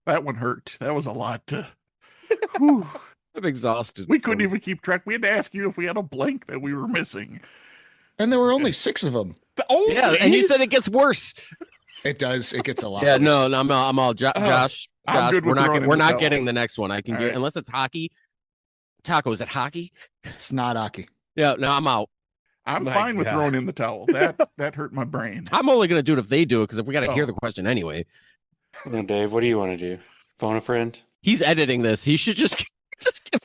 That one hurt. That was a lot to. Whew. I'm exhausted. We couldn't even keep track. We had to ask you if we had a blank that we were missing. And there were only 6 of them. Oh, Yeah, and you said it gets worse. It does. It gets a lot. Yeah, worse. no, I'm all Josh. I'm good with throwing in we're the not towel. getting the next one. I can All get right. unless it's hockey. Taco, is it hockey? It's not Aki. Yeah, no, I'm out. I'm My fine with God. throwing in the towel. That hurt my brain. I'm only gonna do it if they do it because if we got to hear Oh. the question anyway. No, Dave, what do you want to do? Phone a friend? He's editing this. He should just give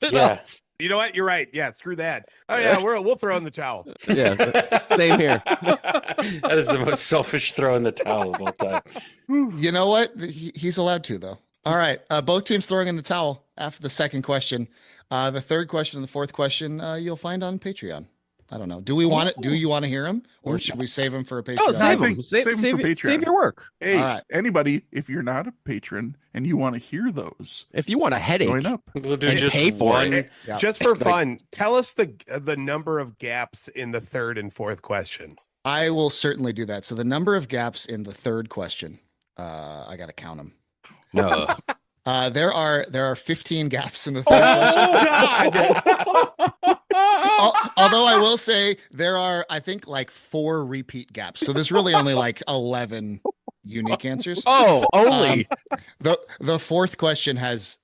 it Yeah. up. You know what? You're right. Yeah, screw that. Oh yeah, we'll throw in the towel. Yeah, same here. That is the most selfish throw in the towel of all time. You know what? He's allowed to, though. All right. Both teams throwing in the towel after the second question. The third question and the fourth question you'll find on Patreon. I don't know. Do we want it? Do you want to hear them, or should we save them for a Patreon? Oh, save I them. think Save save 'em for Patreon. save your work. Hey, All right. anybody, if you're not a patron and you want to hear those, If you want a headache, join up. We'll do And just pay for one. it. Yeah. Just for fun, tell us the number of gaps in the third and fourth question. I will certainly do that. So the number of gaps in the third question, I got to count them. no. There are 15 gaps in the third question. Although I will say there are, I think, like 4 repeat gaps. So there's really only like 11 unique answers. Oh, only. The fourth question has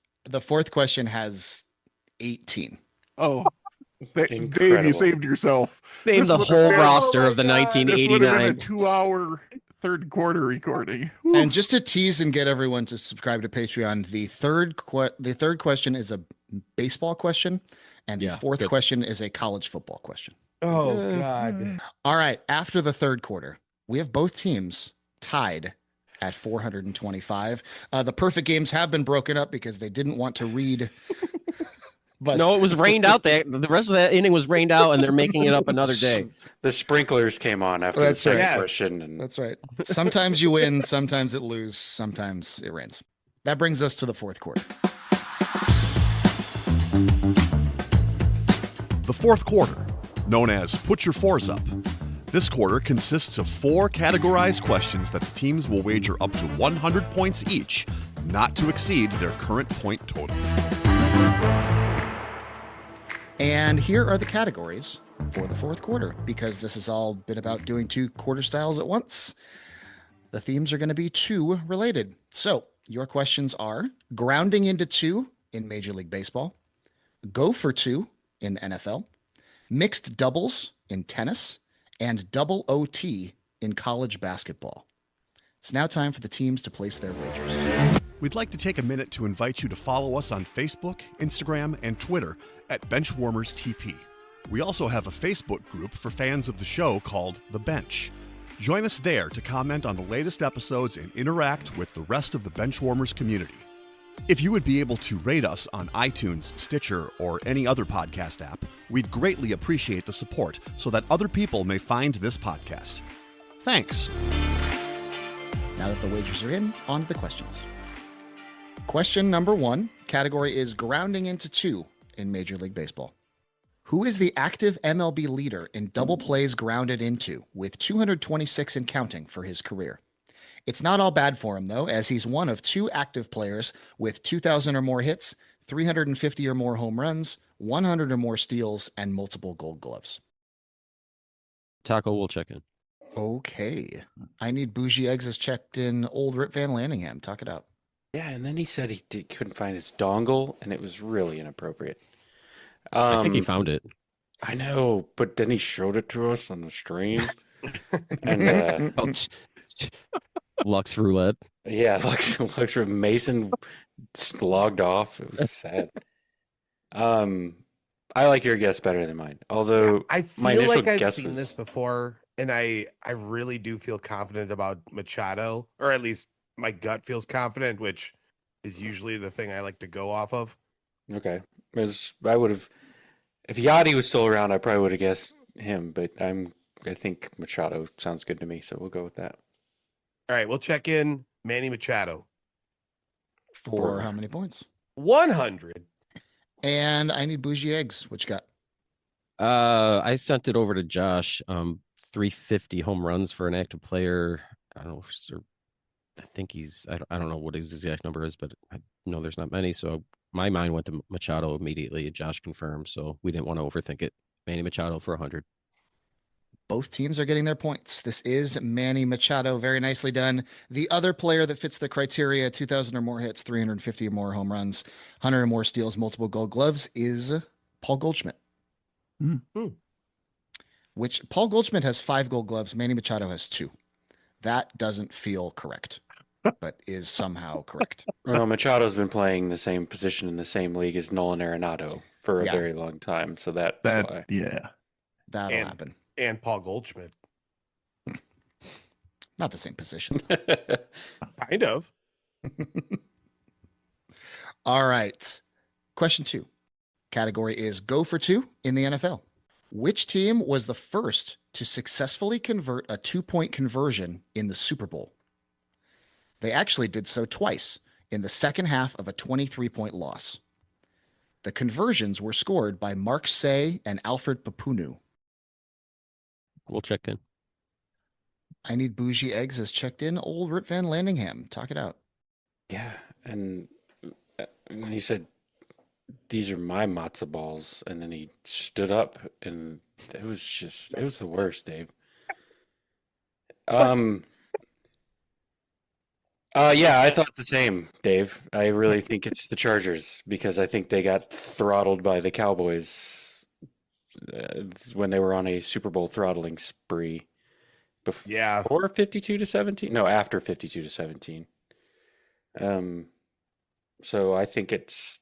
18. Oh, Dave, Incredible. you saved yourself. Name This the would've whole been- roster oh of the my God. This would have been a 1989. 2-hour third quarter recording. And just to tease and get everyone to subscribe to Patreon, the third question is a baseball question, and the Yeah, fourth good. question is a college football question. Oh God. All right, after the third quarter, we have both teams tied at 425. The perfect games have been broken up because they didn't want to read. But No, it was rained out. The rest of that inning was rained out, and they're making it up another day. The sprinklers came on after That's the second right. question. And that's right. Sometimes you win, sometimes it lose, sometimes it rains. That brings us to the fourth quarter. The fourth quarter, known as Put Your Fours Up. This quarter consists of 4 categorized questions that the teams will wager up to 100 points each, not to exceed their current point total. And here are the categories for the fourth quarter, because this has all been about doing 2 quarter styles at once. The themes are going to be 2 related. So your questions are grounding into 2 in Major League Baseball, go for 2 in NFL, mixed doubles in tennis, and double OT in college basketball. It's now time for the teams to place their wagers. We'd like to take a minute to invite you to follow us on Facebook, Instagram, and Twitter at Benchwarmers TP. We also have a Facebook group for fans of the show called The Bench. Join us there to comment on the latest episodes and interact with the rest of the Benchwarmers community. If you would be able to rate us on iTunes, Stitcher, or any other podcast app, we'd greatly appreciate the support so that other people may find this podcast. Thanks. Now that the wagers are in, on to the questions. Question number 1, category is grounding into 2 in Major League Baseball. Who is the active MLB leader in double plays grounded into, with 226 and counting for his career? It's not all bad for him, though, as he's one of 2 active players with 2,000 or more hits, 350 or more home runs, 100 or more steals, and multiple gold gloves. Taco will check in. Okay. I need bougie eggs as checked in old Rip Van Landingham. Talk it out. Yeah, and then he said couldn't find his dongle, and it was really inappropriate. I think he found it. I know, but then he showed it to us on the stream, and Oh, Lux roulette. yeah, Lux Mason logged off. It was sad. I like your guess better than mine. Although I my feel initial like I've guess seen was, this before, and I really do feel confident about Machado, or at least my gut feels confident, which is usually the thing I like to go off of. okay. I would have, if Yachty was still around, I probably would have guessed him. But I think Machado sounds good to me, so we'll go with that. All right, we'll check in Manny Machado. For how many points? 100. And I need bougie eggs. What you got? I sent it over to Josh. 350 home runs for an active player. I don't know. I think I don't know what his exact number is, but I know there's not many. So my mind went to Machado immediately. Josh confirmed. So we didn't want to overthink it. Manny Machado for 100. Both teams are getting their points. This is Manny Machado. Very nicely done. The other player that fits the criteria, 2,000 or more hits, 350 or more home runs, 100 or more steals, multiple gold gloves, is Paul Goldschmidt. Which Paul Goldschmidt has 5 gold gloves. Manny Machado has 2. That doesn't feel correct, but is somehow correct. Well, Machado's been playing the same position in the same league as Nolan Arenado for a very long time. So that's why. Yeah. That'll happen. And Paul Goldschmidt. Not the same position. Kind of. All right. Question 2. Category is go for 2 in the NFL. Which team was the first to successfully convert a 2-point conversion in the Super Bowl? They actually did so twice in the second half of a 23-point loss. The conversions were scored by Mark Say and Alfred Papunu. We'll check in. I need bougie eggs as checked in old Rip Van Landingham. Talk it out. Yeah, and he said, "These are my matzo balls," and then he stood up, and it was the worst, Dave. Yeah, I thought the same, Dave. I really think it's the Chargers because I think they got throttled by the Cowboys when they were on a Super Bowl throttling spree. Before 52-17? No, after 52-17. So I think it's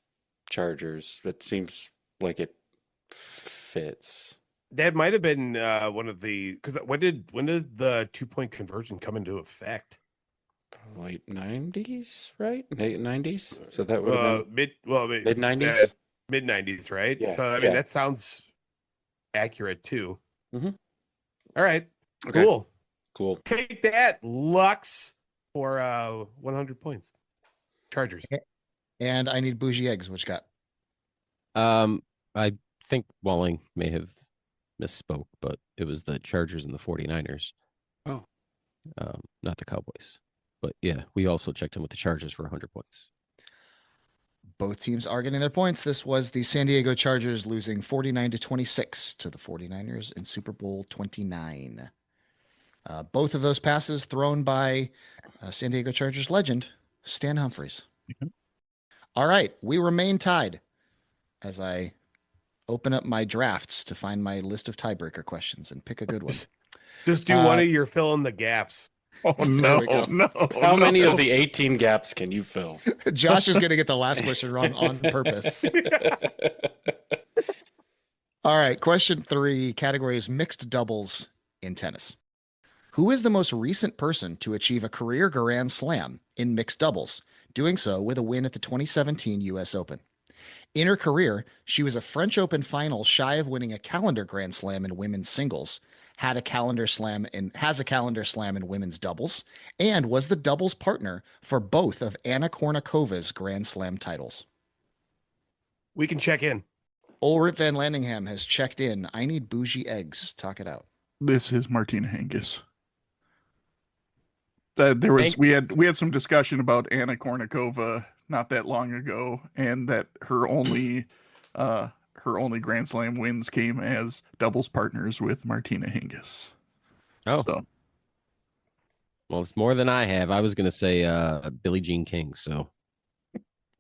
Chargers. It seems like it fits. That might have been one of the, because when did the 2-point conversion come into effect? Late 90s, right? Late 90s. So that would have been mid 90s. Mid 90s, right? Yeah, So I mean that sounds accurate too. Mm-hmm. All right, Okay. cool. Take that, Lux, for 100 points. Chargers. And I need bougie eggs. What you got? I think Walling may have misspoke, but it was the Chargers and the 49ers. Oh. Not the Cowboys. But yeah, we also checked in with the Chargers for 100 points. Both teams are getting their points. This was the San Diego Chargers losing 49-26 to the 49ers in Super Bowl 29. Both of those passes thrown by San Diego Chargers legend Stan Humphries. All right, we remain tied as I open up my drafts to find my list of tiebreaker questions and pick a good one. Just do one of your fill in the gaps. Oh, no. How many of the 18 gaps can you fill? Josh is going to get the last question wrong on purpose. All right, question 3. Category is mixed doubles in tennis. Who is the most recent person to achieve a career Grand Slam in mixed doubles, doing so with a win at the 2017 U.S. Open? In her career, she was a French Open final shy of winning a calendar Grand Slam in women's singles, has a calendar slam in women's doubles, and was the doubles partner for both of Anna Kournikova's Grand Slam titles. We can check in. Ulrich Van Landingham has checked in. I need bougie eggs. Talk it out. This is Martina Hingis. We had some discussion about Anna Kournikova not that long ago, and that her only Grand Slam wins came as doubles partners with Martina Hingis. Oh, So Well, it's more than I have. I was going to say Billie Jean King. So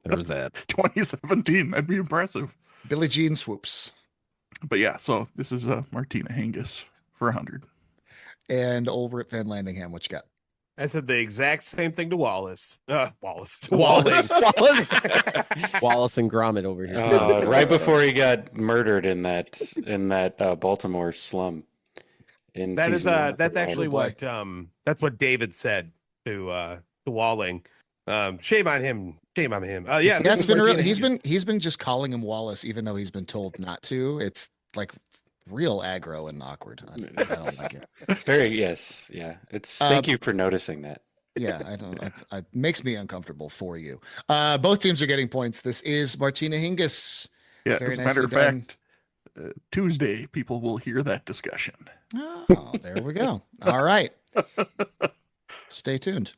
there was that. 2017. That'd be impressive. Billie Jean swoops. But yeah, so this is Martina Hingis for 100. And old Rip Van Landingham, what you got? I said the exact same thing to Wallace. Wallace. To Wallace. Wallace. Wallace and Gromit over here. Right before he got murdered in that Baltimore slum. That's actually what David said to Walling. Shame on him. Shame on him. Yeah, That's been really, he's been just calling him Wallace, even though he's been told not to. It's like real aggro and awkward. I don't like it. It's very yes, yeah. It's thank you for noticing that. Yeah, I don't. It makes me uncomfortable for you. Both teams are getting points. This is Martina Hingis. Yeah, Very as a nicely matter of done. fact, Tuesday people will hear that discussion. Oh, there we go. All right. Stay tuned.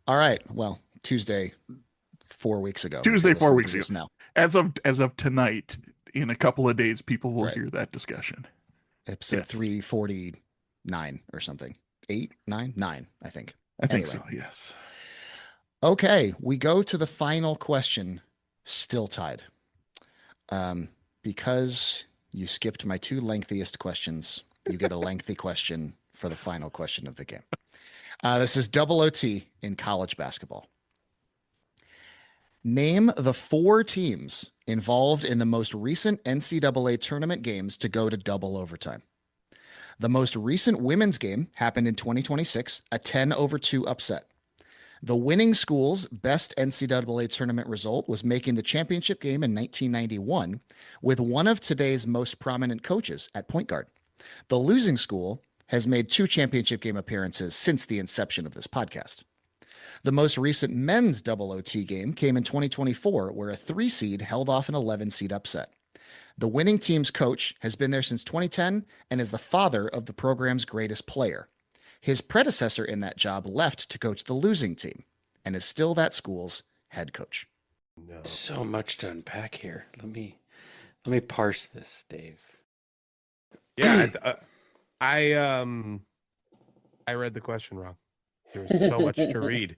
All right. Well, Tuesday 4 weeks ago. Tuesday, You're 4 listening weeks to this ago. Now. As of tonight, in a couple of days, people will Right. hear that discussion. Episode Yes. 349 or something. 8, 9, 9, I think. I think Anyway. so, yes. Okay, we go to the final question, still tied. Because you skipped my two lengthiest questions, you get a lengthy question for the final question of the game. This is double OT in college basketball. Name the 4 teams involved in the most recent NCAA tournament games to go to double overtime. The most recent women's game happened in 2026, a 10-2 upset. The winning school's best NCAA tournament result was making the championship game in 1991 with one of today's most prominent coaches at point guard. The losing school has made 2 championship game appearances since the inception of this podcast. The most recent men's double OT game came in 2024, where a 3 seed held off an 11 seed upset. The winning team's coach has been there since 2010 and is the father of the program's greatest player. His predecessor in that job left to coach the losing team and is still that school's head coach. No. So much to unpack here. Let me parse this, Dave. Yeah, I read the question wrong. There was so much to read.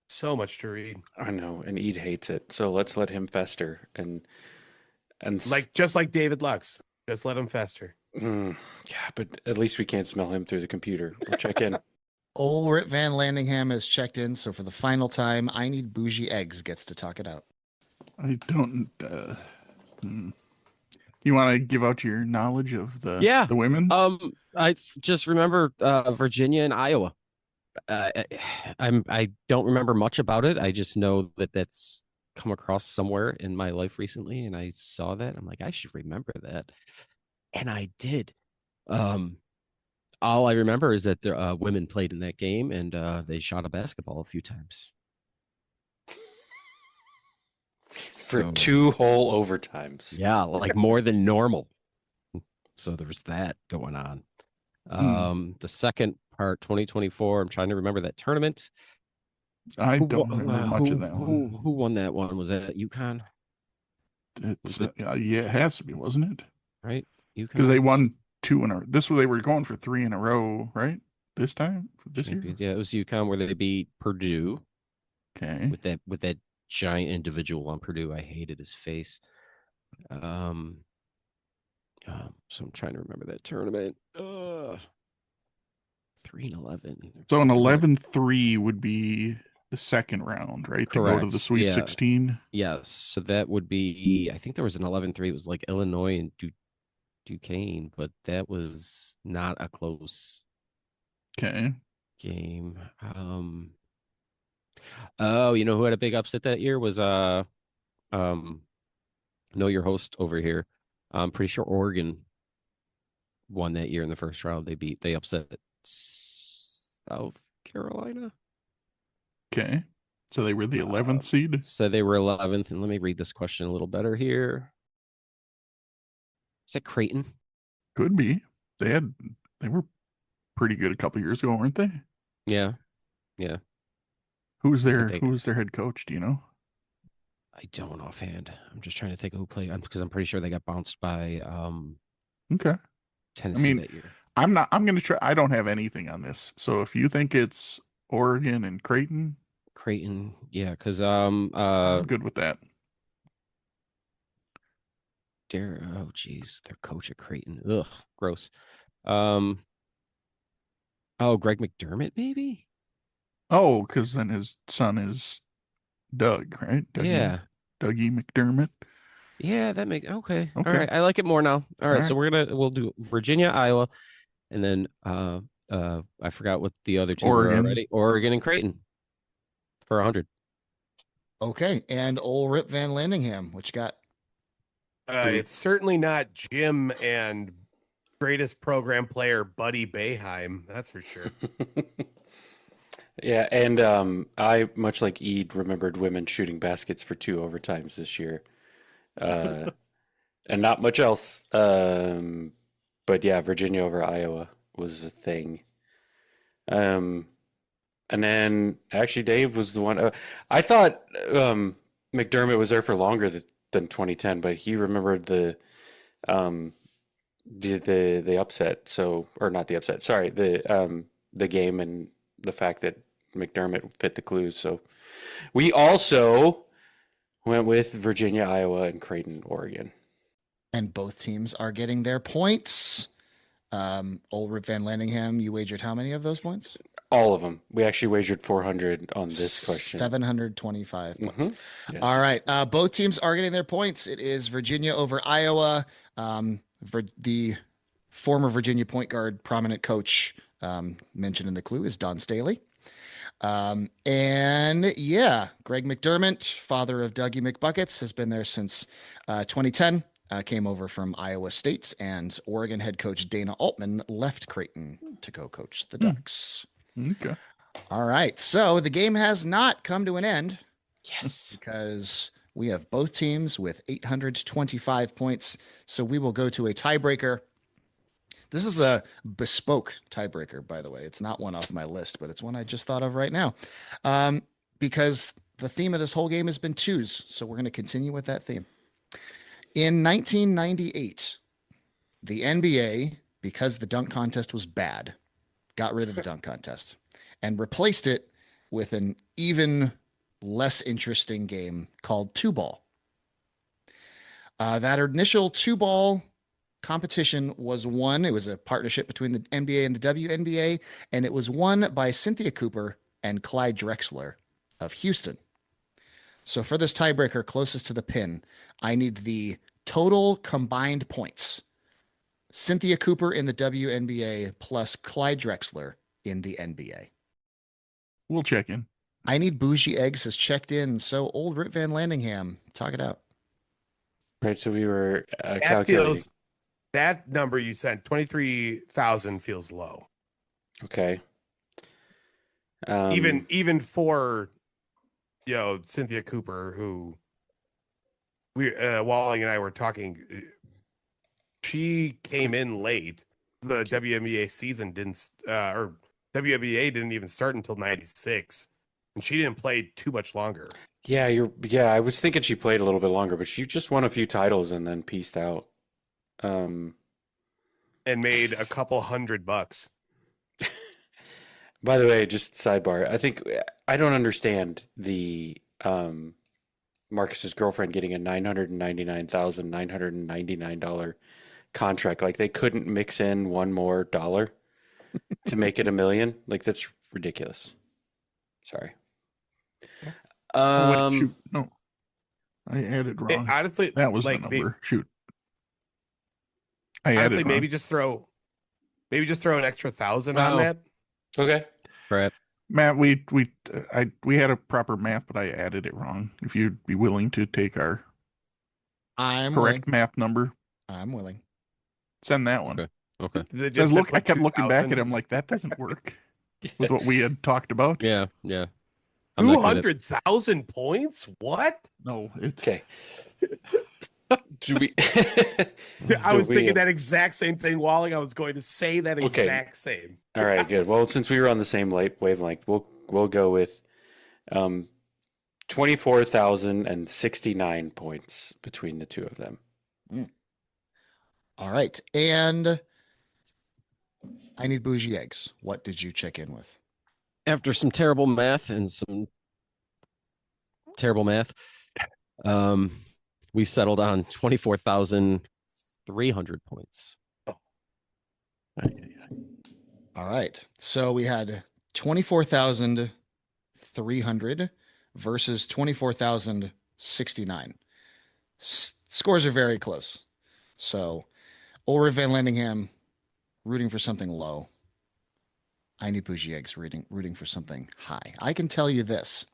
So much to read. I know, and Ede hates it. So let's let him fester and Just like David Lux. Just let him fester. yeah, but at least we can't smell him through the computer. We'll check in. Old Rip Van Landingham has checked in, so for the final time, I Need Bougie Eggs gets to talk it out. I don't. You want to give out your knowledge of the women's? I just remember Virginia and Iowa. I don't remember much about it. I just know that that's come across somewhere in my life recently, and I saw that. I'm like, I should remember that, and I did. All I remember is that the women played in that game, and they shot a basketball a few times. For 2 whole overtimes. Yeah, like more than normal. So there was that going on. The second part, 2024, I'm trying to remember that tournament. I don't remember much of that one. Who won that one? Was that UConn? It's, yeah, it has to be, wasn't it? Right? UConn? Because they won 2 in a. They were going for 3 in a row, right? This time, this year. Yeah, it was UConn where they beat Purdue. Okay. With that giant individual on Purdue. I hated his face. So I'm trying to remember that tournament. 3-11. So an 11-3 would be the second round, right? To go to Correct. the Sweet Yeah. 16. Yes. So that would be, I think there was an 11-3. It was like Illinois and Duquesne, but that was not a close Okay. game. Oh, you know who had a big upset that year was know your host over here. I'm pretty sure Oregon won that year in the first round. They upset South Carolina. Okay. So they were the 11th seed. So they were 11th. And let me read this question a little better here. Is it Creighton? Could be. They were pretty good a couple years ago, weren't they? Yeah. Yeah. Who's their think- head coach? Do you know? I don't offhand. I'm just trying to think of who played because I'm pretty sure they got bounced by Okay. Tennessee mean, that year. I'm not. I'm gonna try. I don't have anything on this. So if you think it's Oregon and Creighton, Creighton, yeah, because I'm good with that. oh geez, their coach at Creighton. Ugh, gross. Um, oh, Greg McDermott, maybe? Oh, because then his son is Doug, right? Yeah. Dougie McDermott. Yeah, that make okay. All Okay. right. I like it more now. All right, All so we'll do Virginia, Iowa, and then I forgot what the other two were Oregon. already. Oregon and Creighton for 100. Okay, and old Rip Van Landingham, which got It's certainly not Jim and greatest program player Buddy Boeheim. That's for sure. Yeah, and I, much like Ede, remembered women shooting baskets for 2 overtimes this year. And not much else. But yeah, Virginia over Iowa was a thing. And then actually Dave was the one. I thought McDermott was there for longer than 2010, but he remembered the upset. So, or not the upset. Sorry, the game and the fact that McDermott fit the clues. So we also went with Virginia, Iowa, and Creighton, Oregon. and both teams are getting their points. Old Rip Van Landingham, you wagered how many of those points? All of them. We actually wagered 400 on this question. 725 points. Yes. All right. Both teams are getting their points. It is Virginia over Iowa. The former Virginia point guard, prominent coach mentioned in the clue is Don Staley. And yeah, Greg McDermott, father of Dougie McBuckets, has been there since 2010. Came over from Iowa State, and Oregon head coach Dana Altman left Creighton to go coach the Ducks. Okay. All right. So the game has not come to an end. Yes. Because we have both teams with 825 points. So we will go to a tiebreaker. This is a bespoke tiebreaker, by the way. It's not one off my list, but it's one I just thought of right now. Because the theme of this whole game has been twos. So we're going to continue with that theme. In 1998, the NBA, because the dunk contest was bad, got rid of the dunk contest and replaced it with an even less interesting game called two ball. That initial two ball competition was won. It was a partnership between the NBA and the WNBA, and it was won by Cynthia Cooper and Clyde Drexler of Houston. So for this tiebreaker closest to the pin, I need the total combined points. Cynthia Cooper in the WNBA plus Clyde Drexler in the NBA. We'll check in. I need Bougie Eggs has checked in. So old Rip Van Landingham, talk it out. Right, so we were That calculating. that number you sent, 23,000, feels low. Okay. Even for Cynthia Cooper, who Walling and I were talking, she came in late. The WNBA season didn't or WNBA didn't even start until 96, and she didn't play too much longer. Yeah, I was thinking she played a little bit longer, but she just won a few titles and then pieced out. And made a couple $100. By the way, just sidebar, I don't understand the Marcus's girlfriend getting a $999,999 contract. Like, they couldn't mix in one more dollar to make it $1 million. Like, that's ridiculous. Sorry. Oh, wait, shoot. No, I added wrong. Honestly, that was like, the number. Shoot. Honestly, maybe just throw an extra 1,000 on that. Okay. Right. Matt, we had a proper math, but I added it wrong. If you'd be willing to take our I'm correct math number, I'm willing. send that one. Okay. I kept looking back at him like that doesn't work with what we had talked about. Yeah. I'm not good at- 200,000 points? What? No, Okay. Do we? I was thinking that exact same thing, Walling. I was going to say that exact same. All right, good. Well, since we were on the same wavelength, we'll go with 24,069 points between the two of them. All right. And I need bougie eggs. What did you check in with? After some terrible math and some terrible math, we settled on 24,300 points. All right. So we had 24,300 versus 24,069. Scores are very close. So Ulrich Van Landingham rooting for something low. I need bougie eggs rooting for something high. I can tell you this.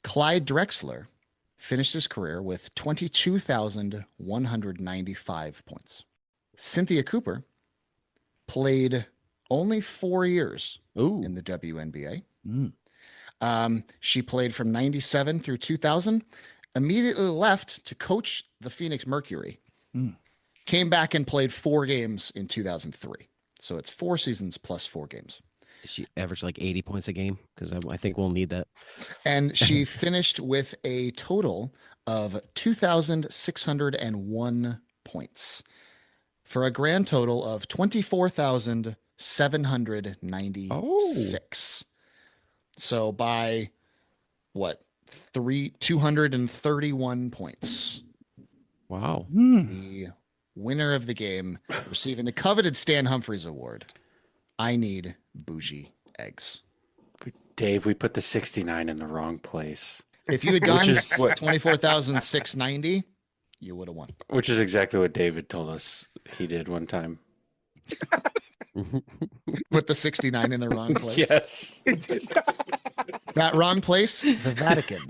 Clyde Drexler finished his career with 22,195 points. Cynthia Cooper played only 4 years in the WNBA. She played from 97 through 2000, immediately left to coach the Phoenix Mercury. Came back and played 4 games in 2003. So it's 4 seasons plus 4 games. She averaged like 80 points a game because I think we'll need that. And she finished with a total of 2,601 points for a grand total of 24,796. So by what? 231 points. Wow. The winner of the game receiving the coveted Stan Humphries Award. I need bougie eggs. Dave, we put the 69 in the wrong place. If you had gone 24,690, you would have won. Which is exactly what David told us he did one time. Put the 69 in the wrong place. Yes. That wrong place, the Vatican.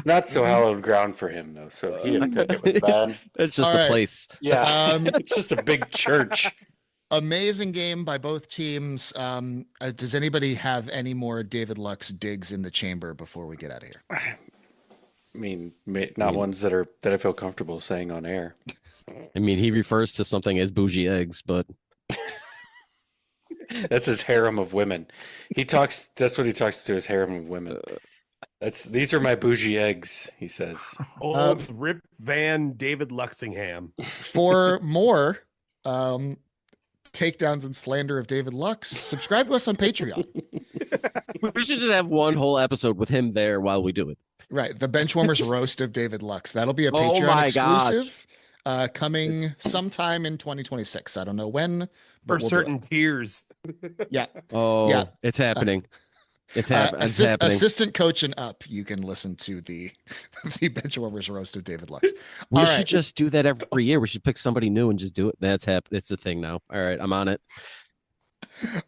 Not so hallowed ground for him, though. So he didn't think it was bad. It's just All a right. place. Yeah. It's just a big church. Amazing game by both teams. Does anybody have any more David Lux digs in the chamber before we get out of here? I mean, not ones that I feel comfortable saying on air. I mean, he refers to something as bougie eggs, but that's his harem of women. That's what he talks to, his harem of women. These are my bougie eggs, he says. Old Rip Van David Luxingham. For more takedowns and slander of David Lux, subscribe to us on Patreon. we should just have one whole episode with him there while we do it. Right. The Benchwarmers roast of David Lux. That'll be a Oh Patreon my exclusive. Coming sometime in 2026. I don't know when. For But we'll certain tiers. Yeah. Oh, Yeah. It's happening. It's happening. Assistant coach and up, you can listen to the Benchwarmers roast of David Lux. We All should right. just do that every year. We should pick somebody new and just do it. It's a thing now. All right, I'm on it.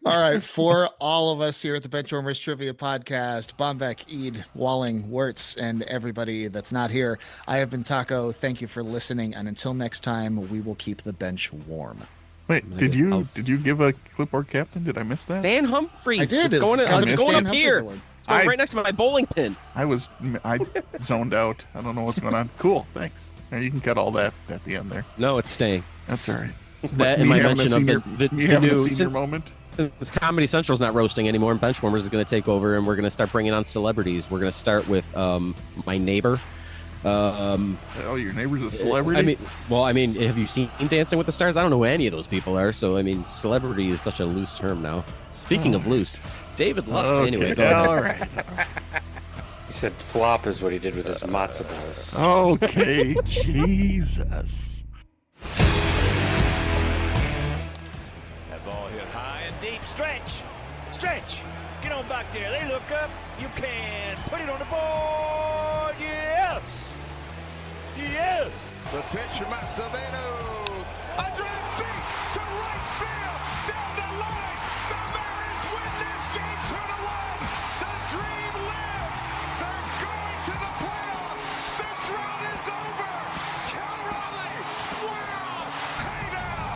All right. For all of us here at the Benchwarmers Trivia Podcast, Bohmbach, Ede, Walling, Wirtz, and everybody that's not here, I have been Tako. Thank you for listening. And until next time, we will keep the bench warm. Wait, did you give a clipboard captain? Did I miss that? Stan Humphries. I did. It's going, kind of it's a going Stan up Humphries here. Award. It's going right next to my bowling pin. I zoned out. I don't know what's going on. Cool, thanks. Now you can cut all that at the end there. No, it's staying. That's all right. That and my mention of the new senior moment. Since Comedy Central's not roasting anymore, and Benchwarmers is going to take over, and we're going to start bringing on celebrities. We're going to start with my neighbor. Your neighbor's a celebrity? I mean, have you seen Dancing with the Stars? I don't know who any of those people are. So, I mean, celebrity is such a loose term now. Speaking of loose, David Luck. Okay. Anyway, go ahead. All right. He said flop is what he did with his matzo balls. Okay, Jesus. That ball hit high and deep. Stretch. Get on back there. They look up. You can put it on the board. Yes. The pitch from Acevedo. A drive deep to right field. Down the line. The Mariners win this game 2-1. The dream lives. They're going to the playoffs. The drought is over. Cal Raleigh. Wow. Hey now.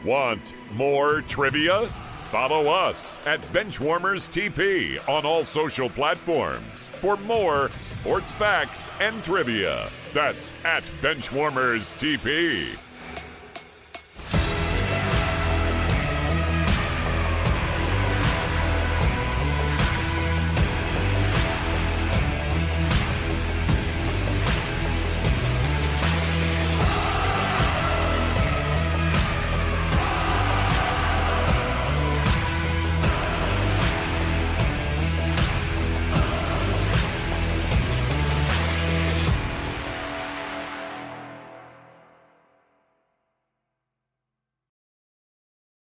Want more trivia? Follow us at Benchwarmers TP on all social platforms for more sports facts and trivia. That's at Benchwarmers TP.